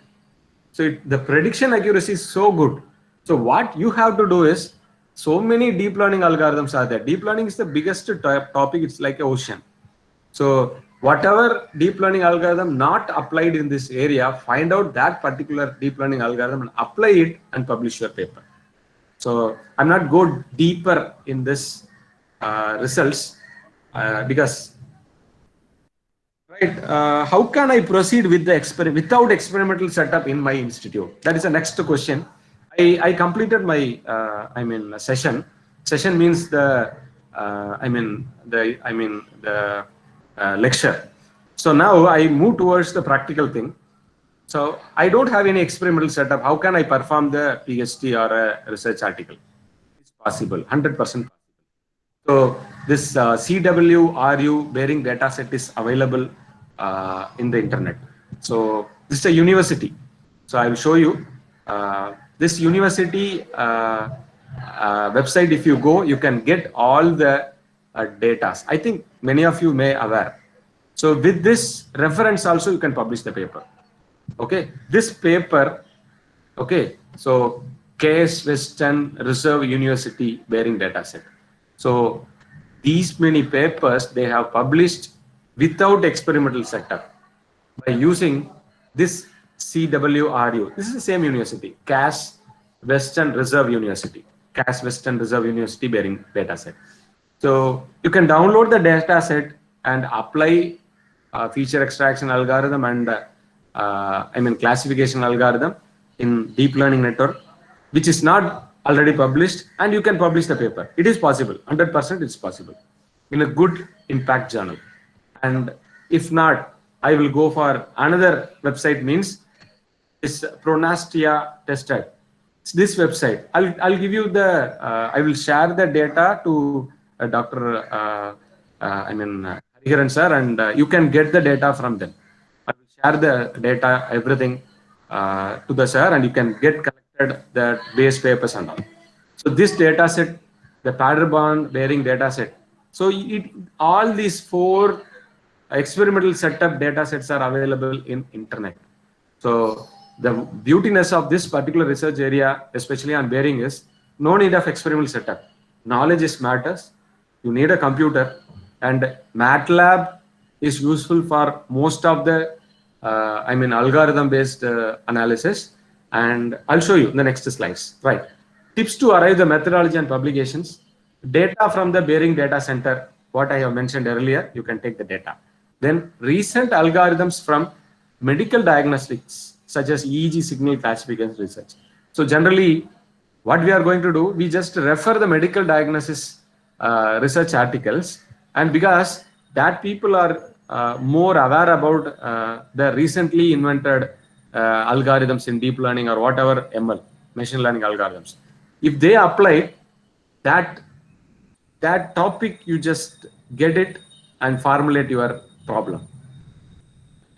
So the prediction accuracy is so good. So what you have to do is, so many deep learning algorithms are there. Deep learning is the biggest topic. It's like an ocean. So whatever deep learning algorithm not applied in this area, find out that particular deep learning algorithm and apply it and publish your paper. So I'm not go deeper in this results because right. How can I proceed with the without experimental setup in my institute? That is the next question. I completed my session. Session means the lecture. So now I move towards the practical thing. So I don't have any experimental setup. How can I perform the PhD or a research article? It's possible, 100% possible. So this CWRU bearing data set is available in the internet. So this is a university. So I will show you this university website. If you go, you can get all the data. I think many of you may aware. So with this reference also you can publish the paper. Okay, this paper. Okay, so Case Western Reserve University bearing data set. So these many papers they have published without experimental setup by using this CWRU. This is the same university, Case Western Reserve University. Case Western Reserve University bearing data set. So you can download the data set and apply feature extraction algorithm and classification algorithm in deep learning network, which is not already published, and you can publish the paper. It is possible, 100% it's possible in a good impact journal. And if not, I will go for another website, means is Pronastia tested. It's this website. I'll give you the, I will share the data to Dr. Hariharan sir, and you can get the data from them. I will share the data, everything to the sir, and you can get collected the base papers and all. So this data set, the Paderborn bearing data set. So all these 4 experimental setup data sets are available in internet. So the beautiness of this particular research area, especially on bearing, is no need of experimental setup. Knowledge is matters. You need a computer, and MATLAB is useful for most of the algorithm based analysis, and I'll show you in the next slides. Right. Tips to arrive the methodology and publications. Data from the bearing data center, what I have mentioned earlier, you can take the data. Then recent algorithms from medical diagnostics, such as EEG signal classification research. So generally, what we are going to do, we just refer the medical diagnosis research articles, and because that people are more aware about the recently invented algorithms in deep learning or whatever ML, machine learning algorithms, if they apply that topic, you just get it and formulate your problem.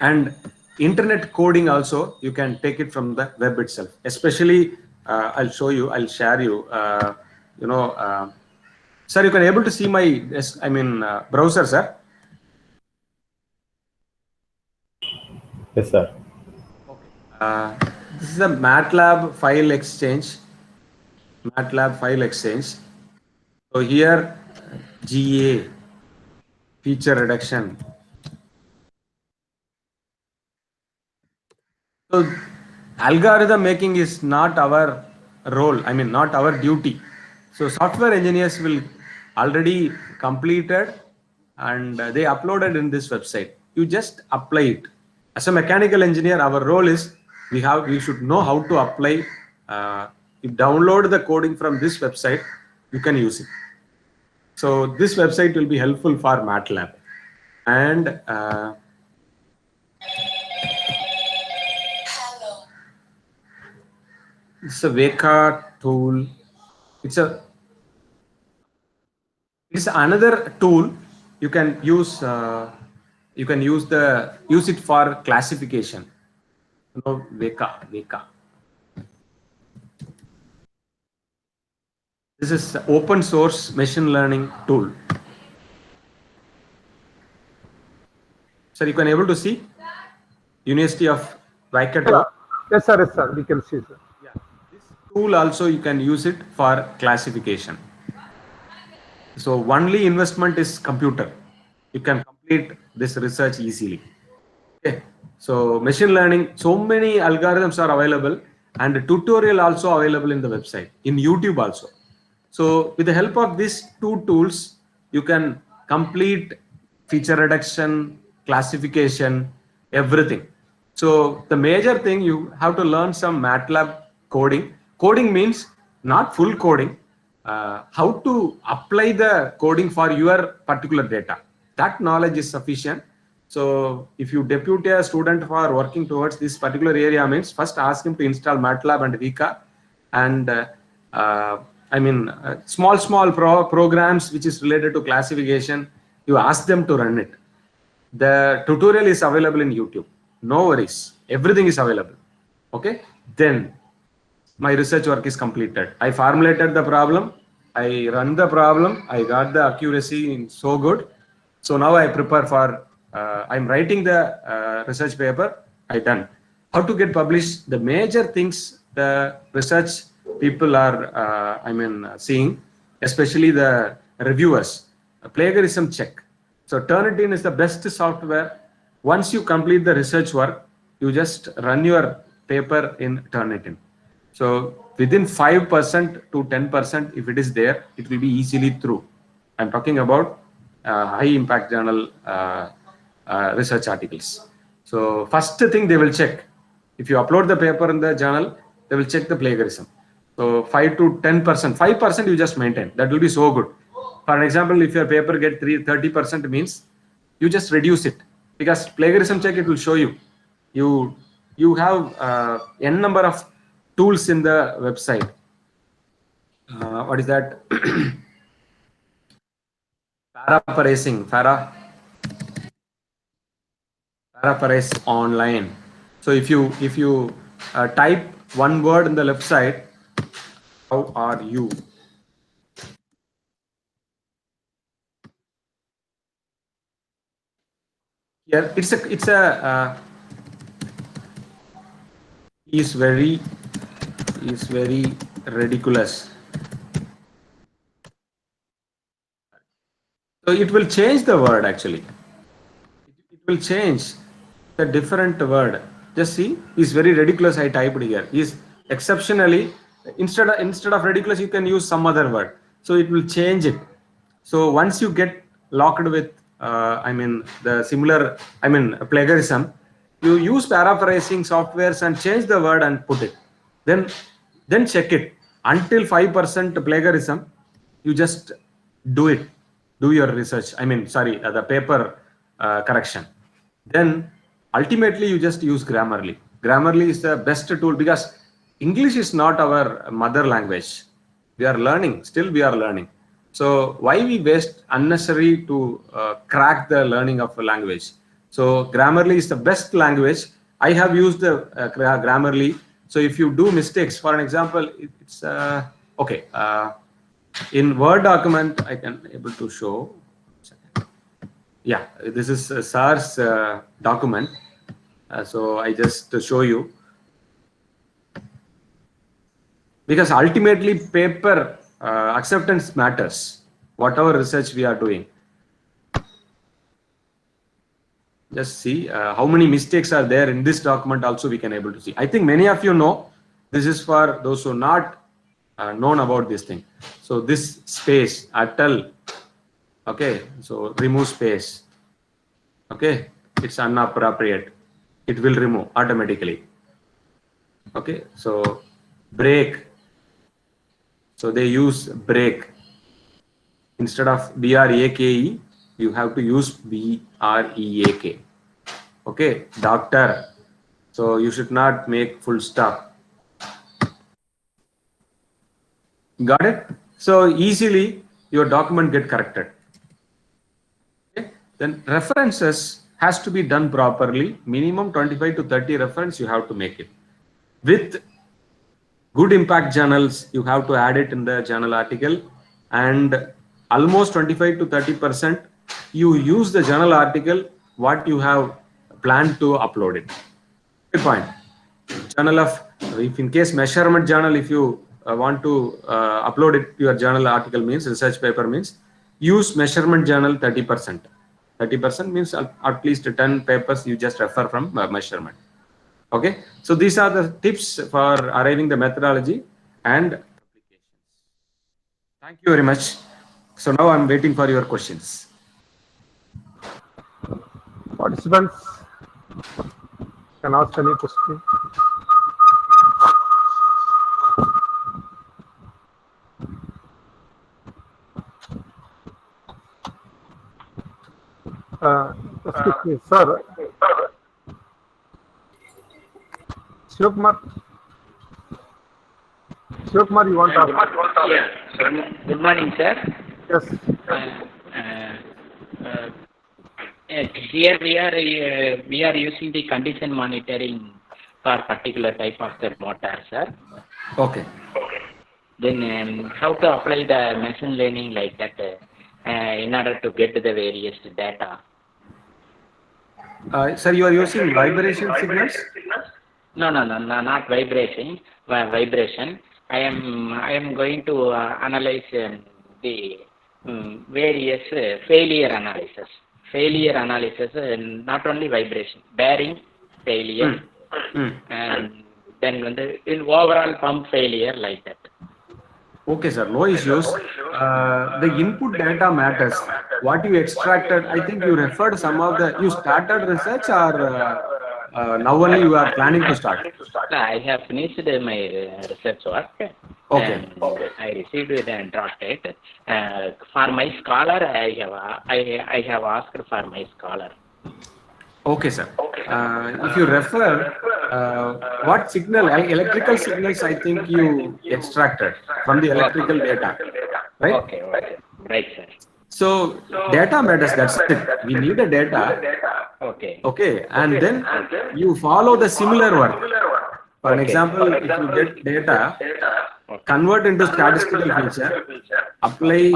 And internet coding also, you can take it from the web itself. Especially, I'll show you, I'll share you, sir, you can able to see my, browser, sir. Yes, sir. Okay. This is a MATLAB file exchange. So here, GA, feature reduction. So algorithm making is not our role, not our duty. So software engineers will already completed and they uploaded in this website. You just apply it. As a mechanical engineer, our role is we should know how to apply. You download the coding from this website, you can use it. So this website will be helpful for MATLAB. And it's a Veka tool. It's another tool you can use. You can use it for classification. Veka. This is open source machine learning tool. Sir, you can able to see University of Waikato. Yes, sir. Yes, sir. We can see, sir. Yeah. This tool also you can use it for classification. So only investment is computer. You can complete this research easily. Okay. So machine learning, so many algorithms are available, and the tutorial also available in the website, in YouTube also. So with the help of these two tools, you can complete feature reduction, classification, everything. So the major thing, you have to learn some MATLAB coding. Coding means not full coding, how to apply the coding for your particular data. That knowledge is sufficient. So if you depute a student for working towards this particular area, means first ask him to install MATLAB and Veka, and small programs which is related to classification, you ask them to run it. The tutorial is available in YouTube. No worries, everything is available. Okay, then my research work is completed. I formulated the problem, I run the problem, I got the accuracy so good. So now I prepare for, I'm writing the research paper, I done. How to get published, the major things the research people are, seeing, especially the reviewers, plagiarism check. So Turnitin is the best software. Once you complete the research work, you just run your paper in Turnitin. So within 5% to 10%, if it is there, it will be easily through. I'm talking about high impact journal research articles. So first thing they will check, if you upload the paper in the journal, they will check the plagiarism. So 5 to 10%, 5% you just maintain. That will be so good. For an example, if your paper get 30% means you just reduce it, because plagiarism check, it will show you. You have n number of tools in the website. What is that? Paraphrasing, paraphrase online. So if you type one word in the left side, how are you? Here it's a is very ridiculous. So it will change the word actually. It will change the different word. Just see, is very ridiculous. I typed here. Is exceptionally, instead of ridiculous, you can use some other word. So it will change it. So once you get locked with, the similar, plagiarism, you use paraphrasing softwares and change the word and put it. Then check it. until 5% plagiarism, you just do it, do your research. I mean, sorry, the paper correction. Then ultimately you just use Grammarly. Grammarly is the best tool because English is not our mother language. We are learning, still we are learning. So why we waste unnecessary to crack the learning of a language? So Grammarly is the best language. I have used the Grammarly. So if you do mistakes, for an example, it's okay. In Word document, I can able to show. Yeah, this is a SARS document. So I just show you. Because ultimately paper acceptance matters, whatever research we are doing. Just see how many mistakes are there in this document also we can able to see. I think many of you know, this is for those who not known about this thing. So this space, Atal, okay, so remove space, okay, it's inappropriate. It will remove automatically. Okay, so break. So they use break. Instead of BRAKE, you have to use BREAK. Okay, doctor. So you should not make full stop. Got it? So easily your document get corrected. Okay. Then references has to be done properly. Minimum 25 to 30 reference you have to make it. With good impact journals, you have to add it in the journal article, and almost 25 to 30% you use the journal article what you have planned to upload it. Good point. Journal of, if in case measurement journal, if you want to upload it to your journal article means research paper means use measurement journal 30%. 30% means at least 10 papers you just refer from measurement. Okay, so these are the tips for arriving the methodology and applications. Thank you very much. So now I'm waiting for your questions. Participants can ask any question. Excuse me, sir. Shivkumar, you want to ask? Yeah. Good morning, sir. Yes. Here we are using the condition monitoring for particular type of the motor, sir. Okay. Then how to apply the machine learning like that in order to get the various data? Sir, you are using vibration signals? No, not vibration. I am going to analyze the various failure analysis. Failure analysis, not only vibration, bearing failure, and then in overall pump failure like that. Okay, sir, no issues. The input data matters. What you extracted, I think you referred some of the, you started research or now only you are planning to start? I have finished my research work. Okay. I received the doctorate. For my scholar, I have asked for my scholar. Okay, sir. If you refer, what signal, electrical signals, I think you extracted from the electrical data, right? Okay. Right, sir. So data matters, that's it. We need the data. Okay, and then you follow the similar work. For an example, if you get data, convert into statistical feature, apply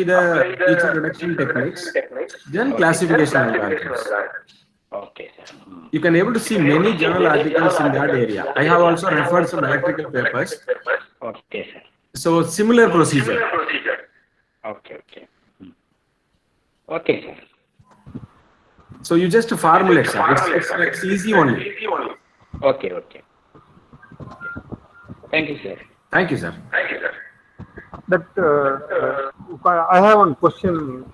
the feature reduction techniques, then classification algorithms. Okay, sir. You can able to see many journal articles in that area. I have also referred some electrical papers. Okay, sir. So similar procedure. Okay. Okay, sir. So you just formulate, sir. It's easy only. Okay. Thank you, sir. Thank you, sir. That I have one question,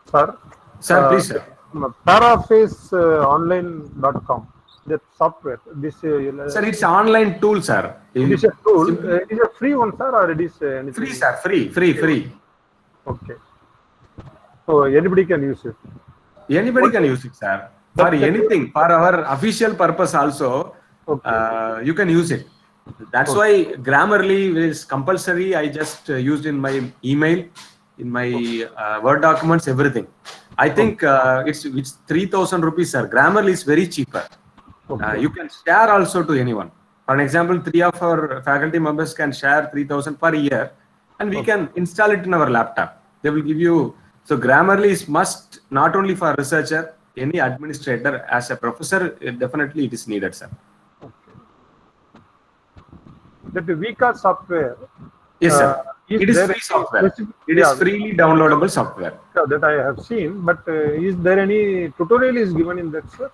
sir. Sir, please, sir. Parafaceonline.com. that software? This Sir, it's online tool, sir. it is a tool. Simply- It is a free one, sir, or it is anything? Free, sir. Free. Okay. So anybody can use it. Anybody can use it, sir. For anything, for our official purpose also, Okay. you can use it. That's why Grammarly is compulsory. I just used in my email, in my Word documents, everything. I think it's 3,000 rupees, sir. Grammarly is very cheaper. Okay. You can share also to anyone. For an example, 3 of our faculty members can share 3,000 per year, and we can install it in our laptop. They will give you. So Grammarly is must not only for researcher, any administrator. As a professor, definitely it is needed, sir. That VCA software. Yes, sir. It is there free any software. specific- It is yeah, freely downloadable software. that I have seen, but is there any tutorial is given in that, sir?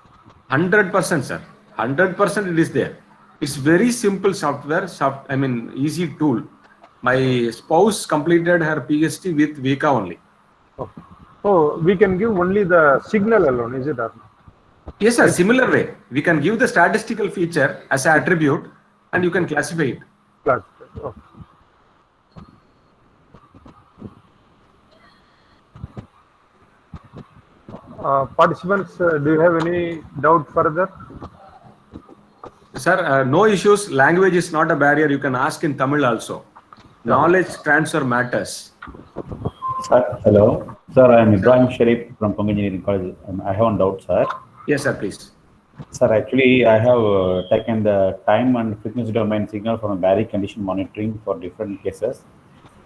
100%, sir. 100% it is there. It's very simple software. Easy tool. My spouse completed her PhD with VCA only. Okay. So we can give only the signal alone, is it or not? Yes, sir. Similar way, we can give the statistical feature as an attribute, and you can classify it. Class. Okay. Participants, do you have any doubt further? Sir, no issues. Language is not a barrier. You can ask in Tamil also. Knowledge transfer matters. Sir, hello. Sir, I am Ibrahim Sharif from Congo Engineering College. I have one doubt, sir. Yes, sir, please. Sir, actually, I have taken the time and frequency domain signal from a Barry condition monitoring for different cases.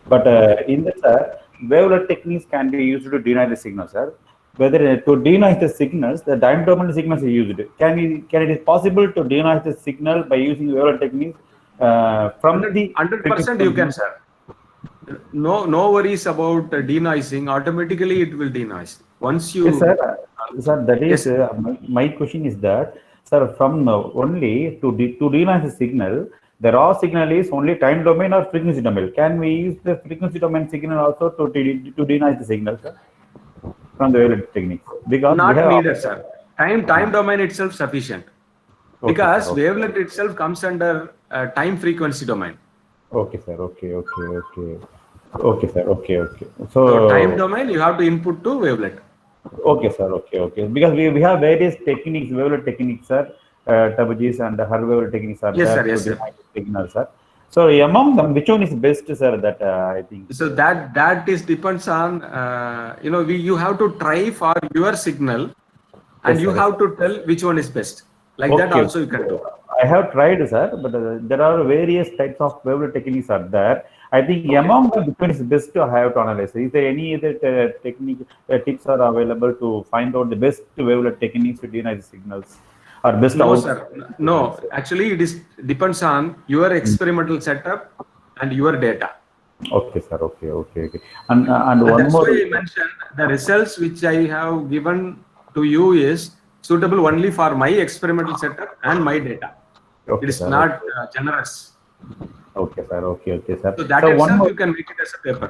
But in that, sir, wavelet techniques can be used to deny the signal, sir. Whether to deny the signals, the time domain signals are used. Can it is possible to deny the signal by using wavelet techniques from the 100% you can, sir. No worries about denoising. Automatically it will denoise. Once you. Yes, sir. Sir, that is Yes. my question is that, sir, from only to denoise the signal, the raw signal is only time domain or frequency domain. Can we use the frequency domain signal also to denoise the signal, sir, from the wavelet techniques? Because Not we have needed, sir. Time domain itself sufficient. Okay, Because sir, okay. wavelet itself comes under time frequency domain. Okay, sir. Okay, sir. Okay. So time domain you have to input to wavelet. Okay, sir. Okay. Because we have various techniques, wavelet techniques, sir. Tabajis and her wavelet techniques are Yes, there sir. Yes, to sir. deny the signal, sir. So among them, which one is best, sir? That I think. So that is depends on you have to try for your signal, and Yes, you sir. have to tell which one is best. Like that Okay. also you can do. I have tried, sir, but there are various types of wavelet techniques are there. I think among them, which one is best to have to analyze? Is there any other technique tips are available to find out the best wavelet techniques to deny the signals, or best? No, sir. No, actually, it is depends on your experimental setup and your data. Okay, sir. Okay. And And one that's more. why I mentioned the results which I have given to you is suitable only for my experimental setup and my data. Okay, It is sir. not generous. Okay, sir. Okay, sir. So that Sir, one itself more. you can make it as a paper.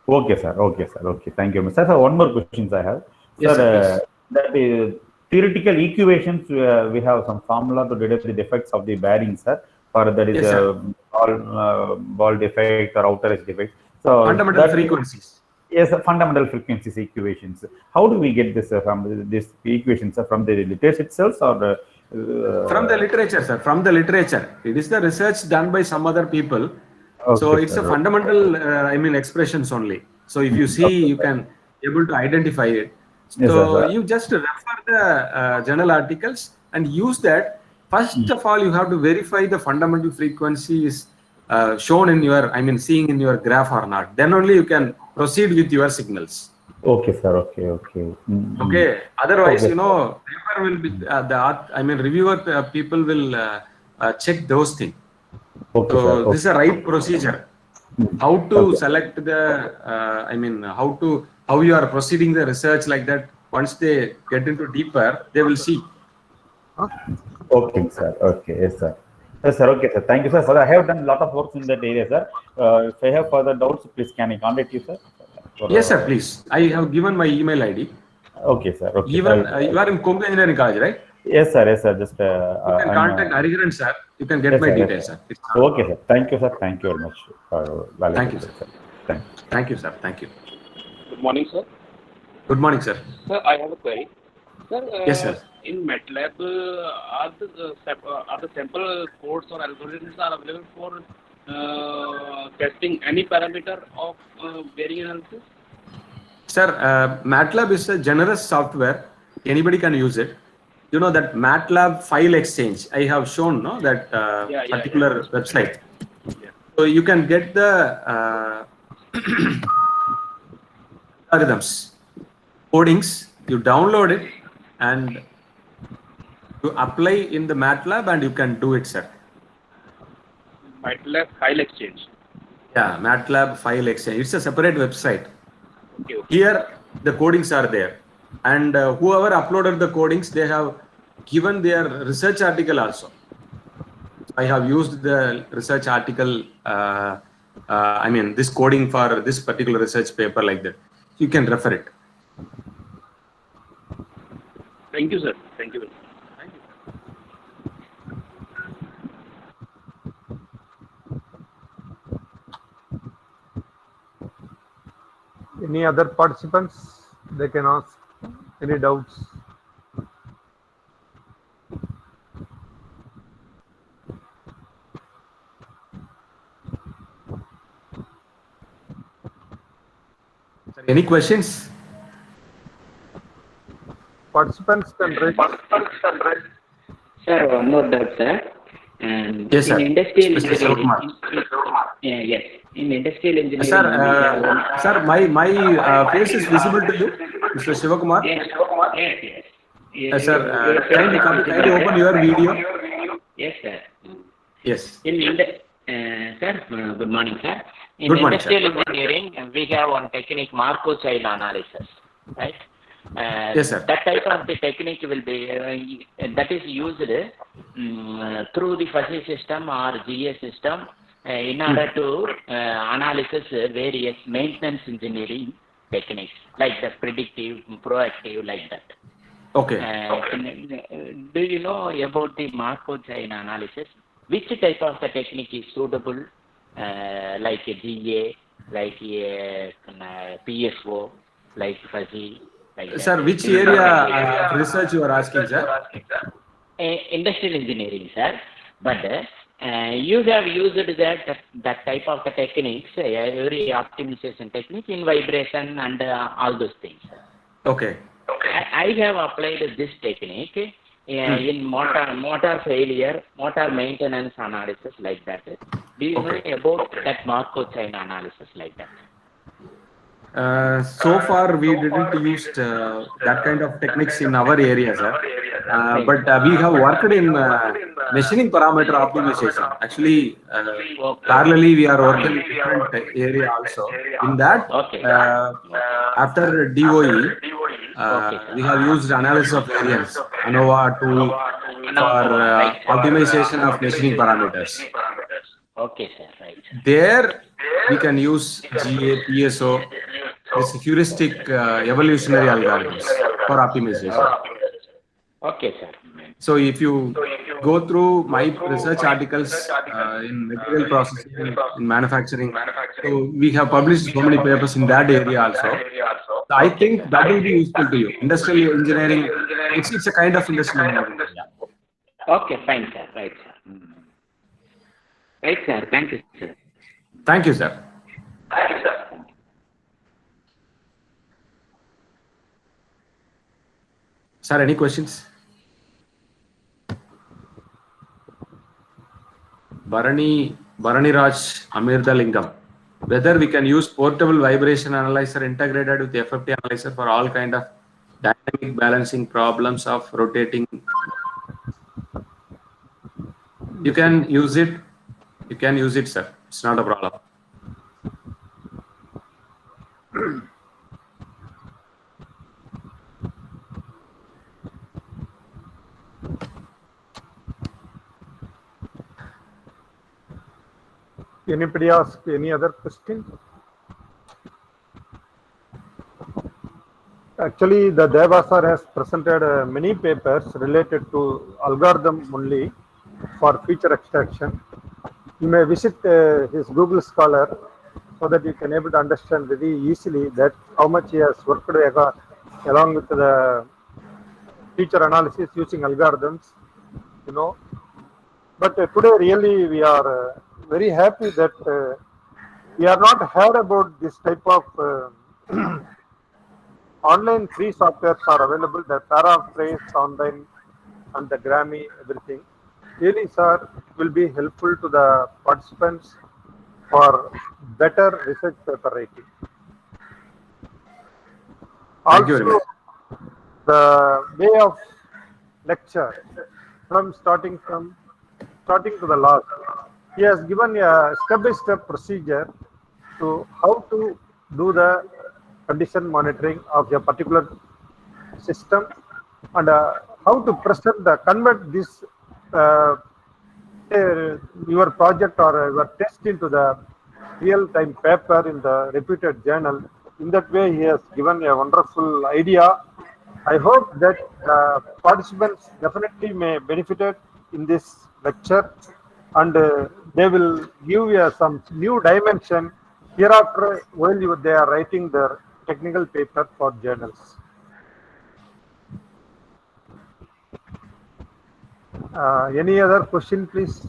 Okay, sir. Okay. Thank you, sir. One more questions I have. Yes, Sir, that is theoretical equations. We have some formula to deduce the defects of the bearing, sir. For that is Yes, sir. ball defect or outer edge defect. So Fundamental that- frequencies. Yes, fundamental frequencies equations. How do we get this from this equations from the literature itself, or From the literature, sir. From the literature. It is the research done by some other people. So Okay, it's sir. a fundamental, expressions only. So if you see, you can able to identify it. Yes, So sir. you just refer the journal articles and use that. First of all, you have to verify the fundamental frequency is shown in your, seeing in your graph or not. Then only you can proceed with your signals. Okay, sir. Okay. Okay. Otherwise, Okay. paper will be reviewer people will check those things. Okay, So sir. this is a right procedure. How to Okay. select the, how you are proceeding the research like that. Once they get into deeper, they will see. Okay, sir. Okay, yes, sir. Yes, sir. Okay, sir. Thank you, sir. I have done a lot of work in that area, sir. If I have further doubts, please can I contact you, sir? Yes, sir. Please. I have given my email ID. Okay, sir. Okay. Even you are in Congo Engineering College, right? Yes, sir. Yes, sir. Just You can contact Hariharan sir. You can get yes, my sir. Yes, details, sir. sir. It's not- Okay, sir. Thank you, sir. Thank you very much for valuable Thank you, insight, sir. sir. Thank you. Thank you, sir. Thank you. Good morning, sir. Good morning, sir. Sir, I have a query. Sir, Yes, sir. in MATLAB, are the sample codes or algorithms are available for testing any parameter of variance analysis? Sir, MATLAB is a generous software. Anybody can use it. You know that MATLAB file exchange. I have shown no that particular website. Yeah. So you can get the algorithms, codings. You download it and you apply in the MATLAB and you can do it, sir. MATLAB file exchange. Yeah, MATLAB file exchange. It's a separate website. Okay, okay. Here the codings are there, and whoever uploaded the codings, they have given their research article also. I have used the research article. I mean, this coding for this particular research paper like that. You can refer it. Thank you, sir. Thank you very much. Any other participants? They can ask any doubts. Any questions? Participants can raise. Sir, one more doubt, sir. Yes, sir. In industrial Mr. engineering, Shivakumar. yes, in industrial engineering, Sir, we have one. sir, my face is visible to you, Mr. Shivakumar. Yes, yes, yes. Sir, kindly open your video. Yes, sir. Yes. Sir, good morning, sir. In Good morning, industrial engineering, we have one technique, Markov chain analysis, right? Yes, sir. That type of the technique will be that is used through the fuzzy system or GA system in order to analysis various maintenance engineering techniques like the predictive, proactive, like that. Okay. Do you know about the Markov chain analysis? Which type of the technique is suitable, like a GA, like a PSO, like fuzzy? Like Sir, which area of research you are asking, sir? Industrial engineering, sir. But you have used that type of the techniques, every optimization technique in vibration and all those things. Okay. I have applied this technique in motor failure, motor maintenance analysis like that. Do you know about that Markov chain analysis like that? So far, we didn't use that kind of techniques in our area, sir. But we have worked in machining parameter optimization. Actually, parallelly, we are working in different area also. In that, after DOE, we have used analysis of variance, ANOVA tool for optimization of machining parameters. Okay, sir. Right. There, we can use GA, PSO, this heuristic evolutionary algorithms for optimization. Okay, sir. So if you go through my research articles in material processing, in manufacturing, so we have published so many papers in that area also. So I think that will be useful to you. Industrial engineering, it's a kind of industrial engineering. Yeah. Okay, fine, sir. Right, sir. Right, sir. Thank you, sir. Thank you, sir. Sir, any questions? Bharani Raj Amirdalingam. Whether we can use portable vibration analyzer integrated with FFT analyzer for all kind of dynamic balancing problems of rotating. You can use it. You can use it, sir. It's not a problem. Anybody ask any other question? Actually, the Deva sir has presented many papers related to algorithm only for feature extraction. You may visit his Google Scholar so that you can able to understand very easily that how much he has worked along with the feature analysis using algorithms, you know. But today really we are very happy that we are not heard about this type of online free softwares are available, the Paraphrase online and the Grammy, everything. Really, sir, it will be helpful to the participants for better research paper writing. Thank you very Also, much. the way of lecture starting to the last. He has given a step-by-step procedure to how to do the condition monitoring of a particular system and how to convert this uh, your project or your test into the real-time paper in the reputed journal. In that way, he has given a wonderful idea. I hope that participants definitely may benefited in this lecture and they will give you some new dimension hereafter while they are writing their technical paper for journals. Any other question, please?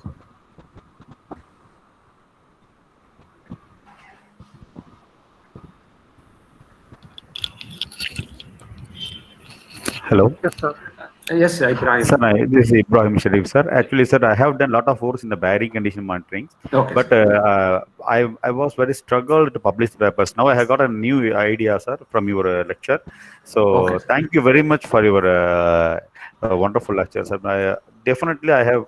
Hello. Yes, sir. Yes, Ibrahim. Sir, this is Ibrahim Sharif, sir. Actually, sir, I have done a lot of works in the bearing condition monitoring, Okay. but I was very struggled to publish the papers. Now I have got a new idea, sir, from your lecture. So Okay. thank you very much for your wonderful lecture, sir. Definitely, I have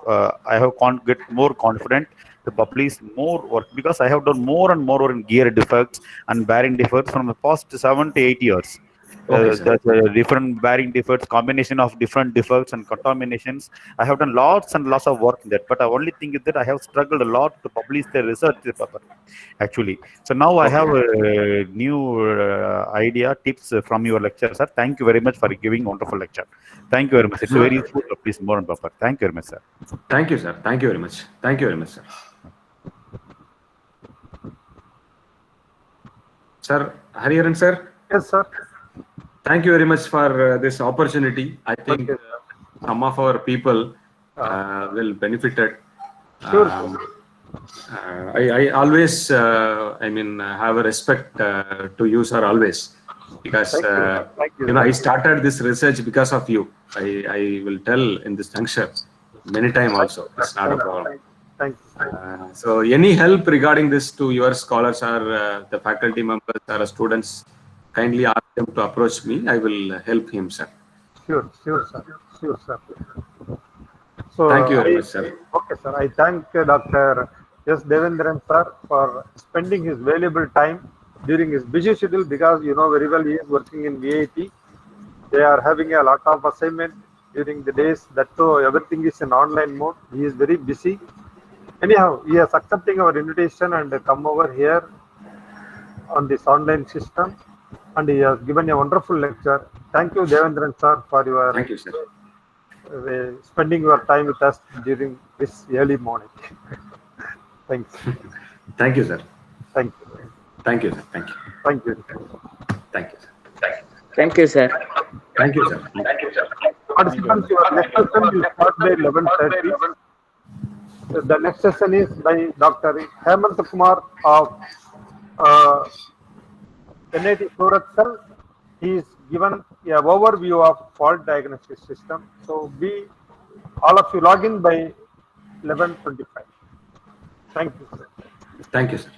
get more confident to publish more work because I have done more and more in gear defects and bearing defects from the past 7 to 8 years. Okay, sir. There's different bearing defects, combination of different defects and contaminations. I have done lots and lots of work in that, but I only think is that I have struggled a lot to publish the research paper, actually. So now I have a new idea, tips from your lecture, sir. Thank you very much for giving wonderful lecture. Thank you very much. It's very useful to publish more on paper. Thank you very much, sir. Thank you, sir. Thank you very much. Thank you very much, sir. Sir, Hariharan, sir. Yes, sir. Thank you very much for this opportunity. I think Okay. some of our people will benefit it. Sure. I always, have a respect to you, sir, always, because Thank you. I started this research because of you. I will tell in this juncture many times also. It's not a problem. Thank you. So, any help regarding this to your scholars or the faculty members or students, kindly ask them to approach me. I will help him, sir. Sure, sir. Sure, sir. So Thank you very much, sir. Okay, sir. I thank Dr. S. Devendran, sir, for spending his valuable time during his busy schedule because you know very well he is working in VIT. They are having a lot of assignment during the days. That so everything is in online mode. He is very busy. Anyhow, he is accepting our invitation and come over here on this online system. And he has given a wonderful lecture. Thank you, Devendran, sir, for your Thank you, sir. Spending your time with us during this early morning. Thanks. Thank you, sir. Thank you. Thank you, sir. Thank you. Thank you. Thank you, sir. Thank you, sir. Thank you, sir. Participants, your next session will start by 11:30. The next session is by Dr. Hemant Kumar of NIT Surat, sir. He is given an overview of fault diagnosis system. So all of you log in by 11:25. Thank you, sir. Thank you, sir.